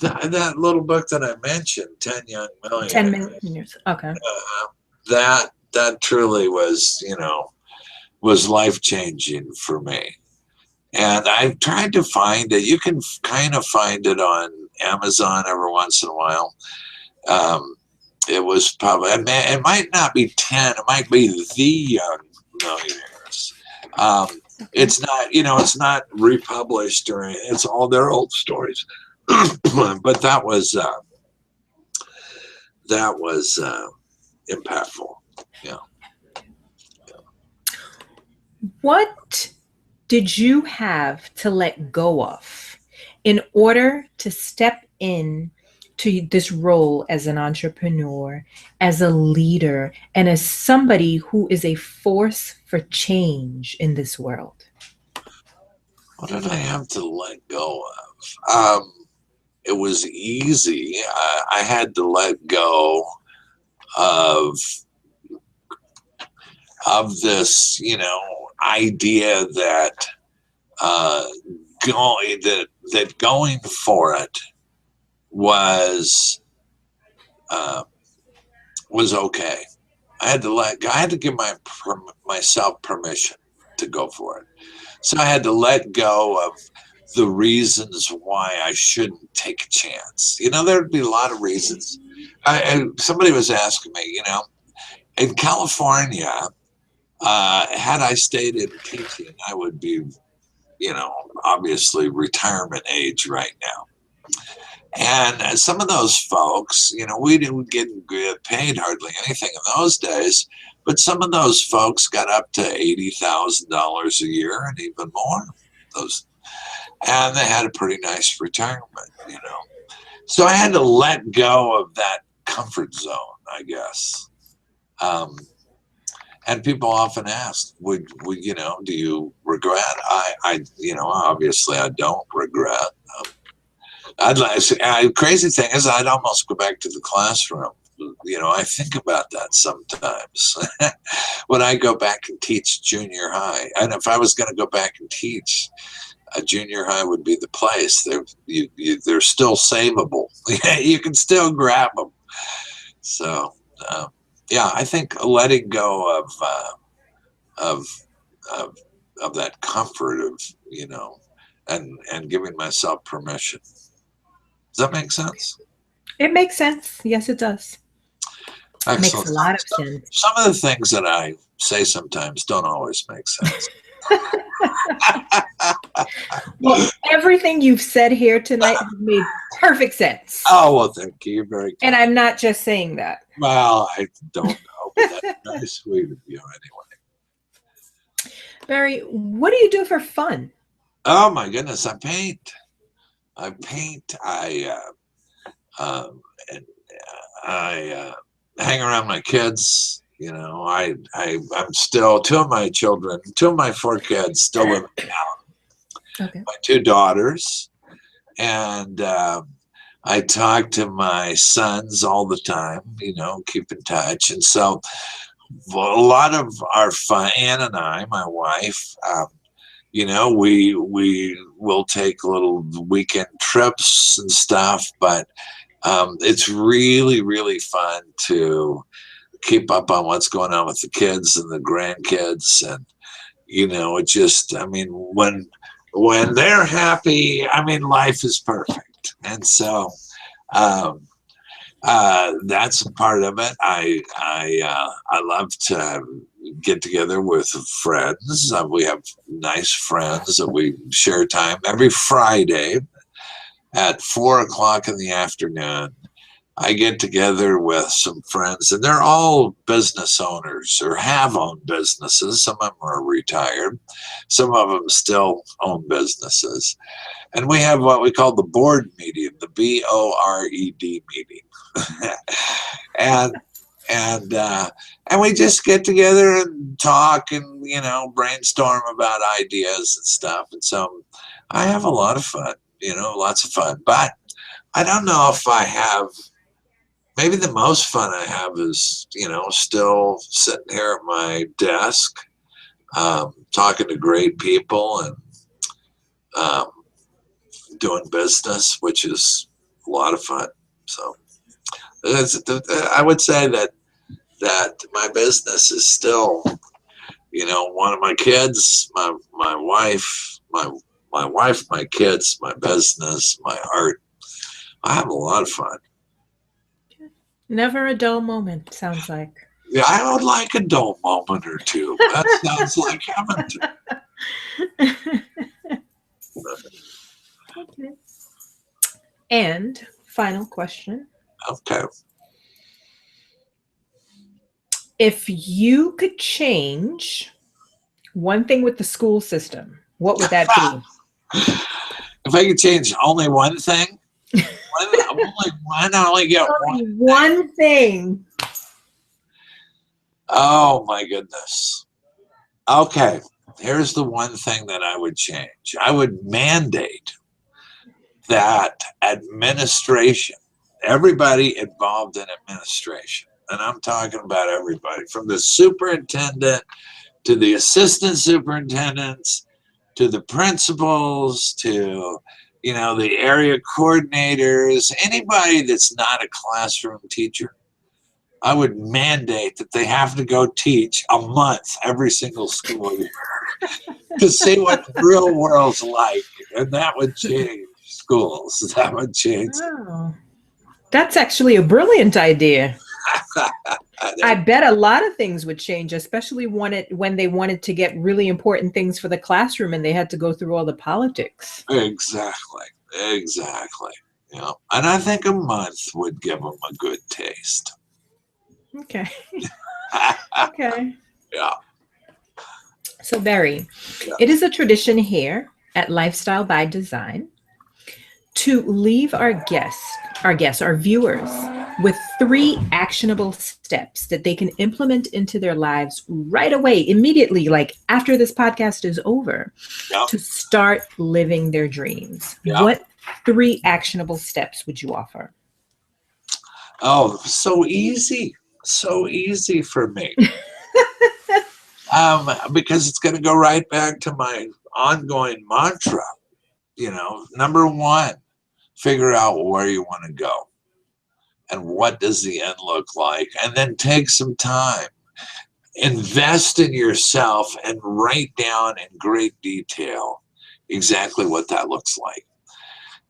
S2: That little book that I mentioned, 10 Young Millionaires.
S1: 10 Millionaires. Okay.
S2: That truly was, was life-changing for me. And I've tried to find it. You can kind of find it on Amazon every once in a while. It was probably, it might not be 10, it might be The Young Millionaires. It's not, it's not republished or anything. It's all their old stories. But that was impactful. Yeah.
S1: What did you have to let go of in order to step in to this role as an entrepreneur, as a leader, and as somebody who is a force for change in this world?
S2: What did I have to let go of? It was easy. I had to let go of this, idea that going for it was okay. I had to give myself permission to go for it. So I had to let go of the reasons why I shouldn't take a chance. There'd be a lot of reasons. Somebody was asking me, in California, had I stayed in teaching, I would be, obviously retirement age right now. And some of those folks, we didn't get paid hardly anything in those days, but some of those folks got up to $80,000 a year and even more. And they had a pretty nice retirement, So I had to let go of that comfort zone, I guess. And people often ask, would do you regret? I obviously I don't regret. Crazy thing is, I'd almost go back to the classroom. I think about that sometimes. When I go back and teach junior high, and if I was going to go back and teach, a junior high would be the place. They're still savable. You can still grab them. So yeah, I think letting go of that comfort of and giving myself permission. Does that make sense?
S1: It makes sense. Yes, it does.
S2: Excellent.
S1: It makes a lot of sense.
S2: Some of the things that I say sometimes don't always make sense.
S1: Well, everything you've said here tonight has made perfect sense.
S2: Oh, well, thank you. You're very kind.
S1: And I'm not just saying that.
S2: Well, I don't know, but that's very sweet of you anyway.
S1: Barry, what do you do for fun?
S2: Oh, my goodness. I paint. I hang around my kids. I'm still, two of my 4 kids still live in town. Okay. My 2 daughters. And I talk to my sons all the time, keep in touch. And so a lot of our fun, Ann and I, my wife, we will take little weekend trips and stuff, but it's really, really fun to keep up on what's going on with the kids and the grandkids. And, it just, when they're happy, life is perfect. And so that's a part of it. I love to get together with friends. We have nice friends that we share time every Friday at 4:00 in the afternoon. I get together with some friends, and they're all business owners or have owned businesses. Some of them are retired. Some of them still own businesses. And we have what we call the board meeting, the BORED meeting. and we just get together and talk and, brainstorm about ideas and stuff. And so I have a lot of fun, lots of fun. But I don't know if I have, maybe the most fun I have is, still sitting here at my desk, talking to great people and doing business, which is a lot of fun. So I would say that my business is still, one of my kids, my wife, my wife, my kids, my business, my art. I have a lot of fun.
S1: Never a dull moment, sounds like.
S2: Yeah, I would like a dull moment or two. That sounds like heaven to me.
S1: Okay. And final question.
S2: Okay.
S1: If you could change one thing with the school system, what would that be?
S2: If I could change only one thing, I only get
S1: one thing.
S2: Oh my goodness. Okay, here's the one thing that I would change. I would mandate that administration, everybody involved in administration, and I'm talking about everybody from the superintendent to the assistant superintendents to the principals to the area coordinators, anybody that's not a classroom teacher. I would mandate that they have to go teach a month every single school year to see what the real world's like, and that would change schools. That would change.
S1: Oh, that's actually a brilliant idea. I bet a lot of things would change, especially when they wanted to get really important things for the classroom and they had to go through all the politics.
S2: Exactly. Yeah, and I think a month would give them a good taste.
S1: Okay. Okay.
S2: Yeah.
S1: So Berry, it is a tradition here at Lifestyle by Design to leave our viewers, with 3 actionable steps that they can implement into their lives right away, immediately, like after this podcast is over, to start living their dreams. What 3 actionable steps would you offer?
S2: Oh, so easy for me. Because it's going to go right back to my ongoing mantra. Number 1, figure out where you want to go and what does the end look like, and then take some time, invest in yourself, and write down in great detail exactly what that looks like.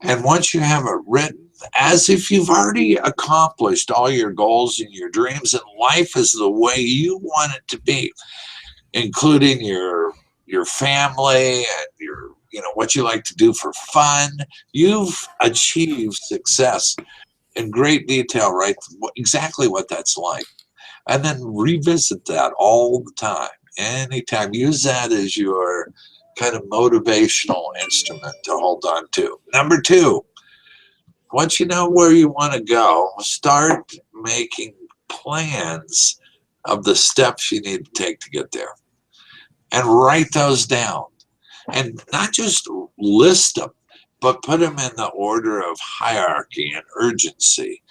S2: And once you have it written, as if you've already accomplished all your goals and your dreams, and life is the way you want it to be, including your family and your what you like to do for fun, you've achieved success in great detail, right? Exactly what that's like. And then revisit that all the time, anytime. Use that as your kind of motivational instrument to hold on to. Number 2, once you know where you want to go, start making plans of the steps you need to take to get there. And write those down. And not just list them, but put them in the order of hierarchy and urgency.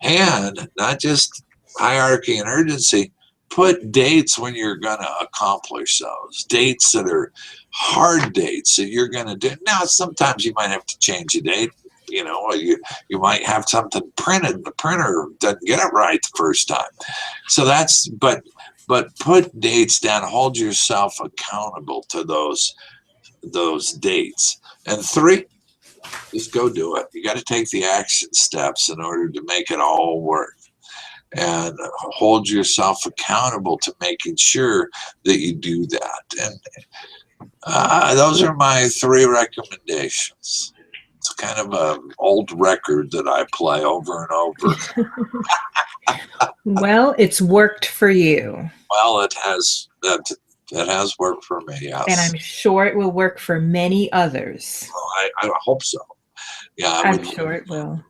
S2: And not just hierarchy and urgency, put dates when you're going to accomplish those. Dates that are hard dates that you're going to do. Now, sometimes you might have to change a date. You might have something printed. The printer doesn't get it right the first time. So but put dates down. Hold yourself accountable to those dates. And 3, just go do it. You got to take the action steps in order to make it all work, and hold yourself accountable to making sure that you do that. And those are my 3 recommendations. It's kind of an old record that I play over and over.
S1: Well, it's worked for you.
S2: Well, it has. That has worked for me, yes.
S1: And I'm sure it will work for many others.
S2: I hope so. Yeah,
S1: I'm sure it will.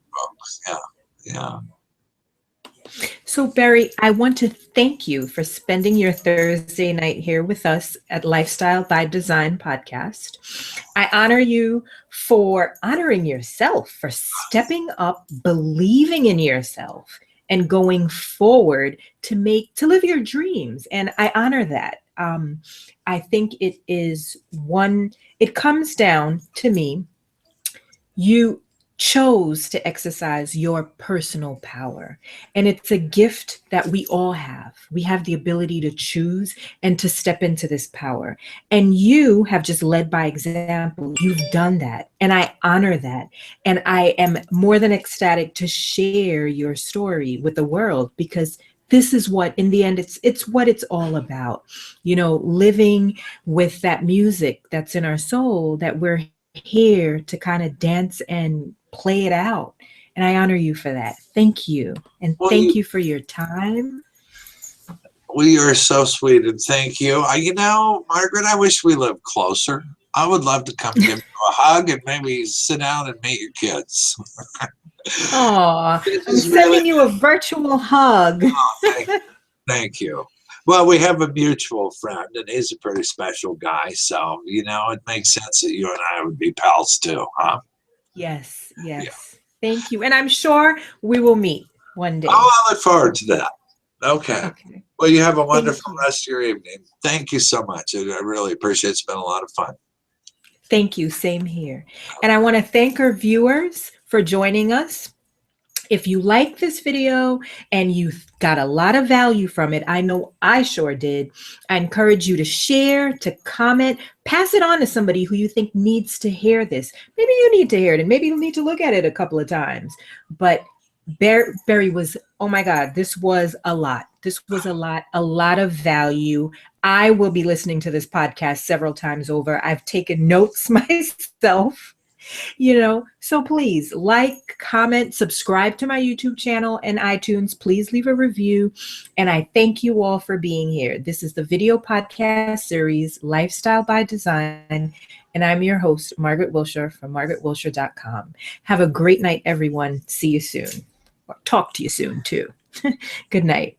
S2: Yeah.
S1: So, Berry, I want to thank you for spending your Thursday night here with us at Lifestyle by Design podcast. I honor you for honoring yourself, for stepping up, believing in yourself, and going forward to live your dreams. And I honor that. I think it comes down to me. You chose to exercise your personal power. And it's a gift that we all have. We have the ability to choose and to step into this power. And you have just led by example. You've done that. And I honor that. And I am more than ecstatic to share your story with the world, because this is what, in the end, it's what it's all about. Living with that music that's in our soul, that we're here to kind of dance and play it out. And I honor you for that. Thank you. And thank you for your time.
S2: We are so sweet, and thank you. Margaret, I wish we lived closer. I would love to come give you a hug and maybe sit down and meet your kids.
S1: Oh, I'm sending you a virtual hug.
S2: Oh, thank you. Well, we have a mutual friend, and he's a pretty special guy. So, it makes sense that you and I would be pals too, huh?
S1: Yes. Yeah. Thank you. And I'm sure we will meet one day.
S2: Oh, I look forward to that. Okay. Well, you have a wonderful rest of your evening. Thank you so much. I really appreciate it. It's been a lot of fun.
S1: Thank you. Same here. And I want to thank our viewers for joining us. If you like this video and you got a lot of value from it, I know I sure did, I encourage you to share, to comment, pass it on to somebody who you think needs to hear this. Maybe you need to hear it, and maybe you'll need to look at it a couple of times. But Berry was, oh my God, this was a lot. This was a lot of value. I will be listening to this podcast several times over. I've taken notes myself. So please like, comment, subscribe to my YouTube channel and iTunes. Please leave a review. And I thank you all for being here. This is the video podcast series, Lifestyle by Design. And I'm your host, Margaret Wiltshire from margaretwiltshire.com. Have a great night, everyone. See you soon. Or talk to you soon, too. Good night.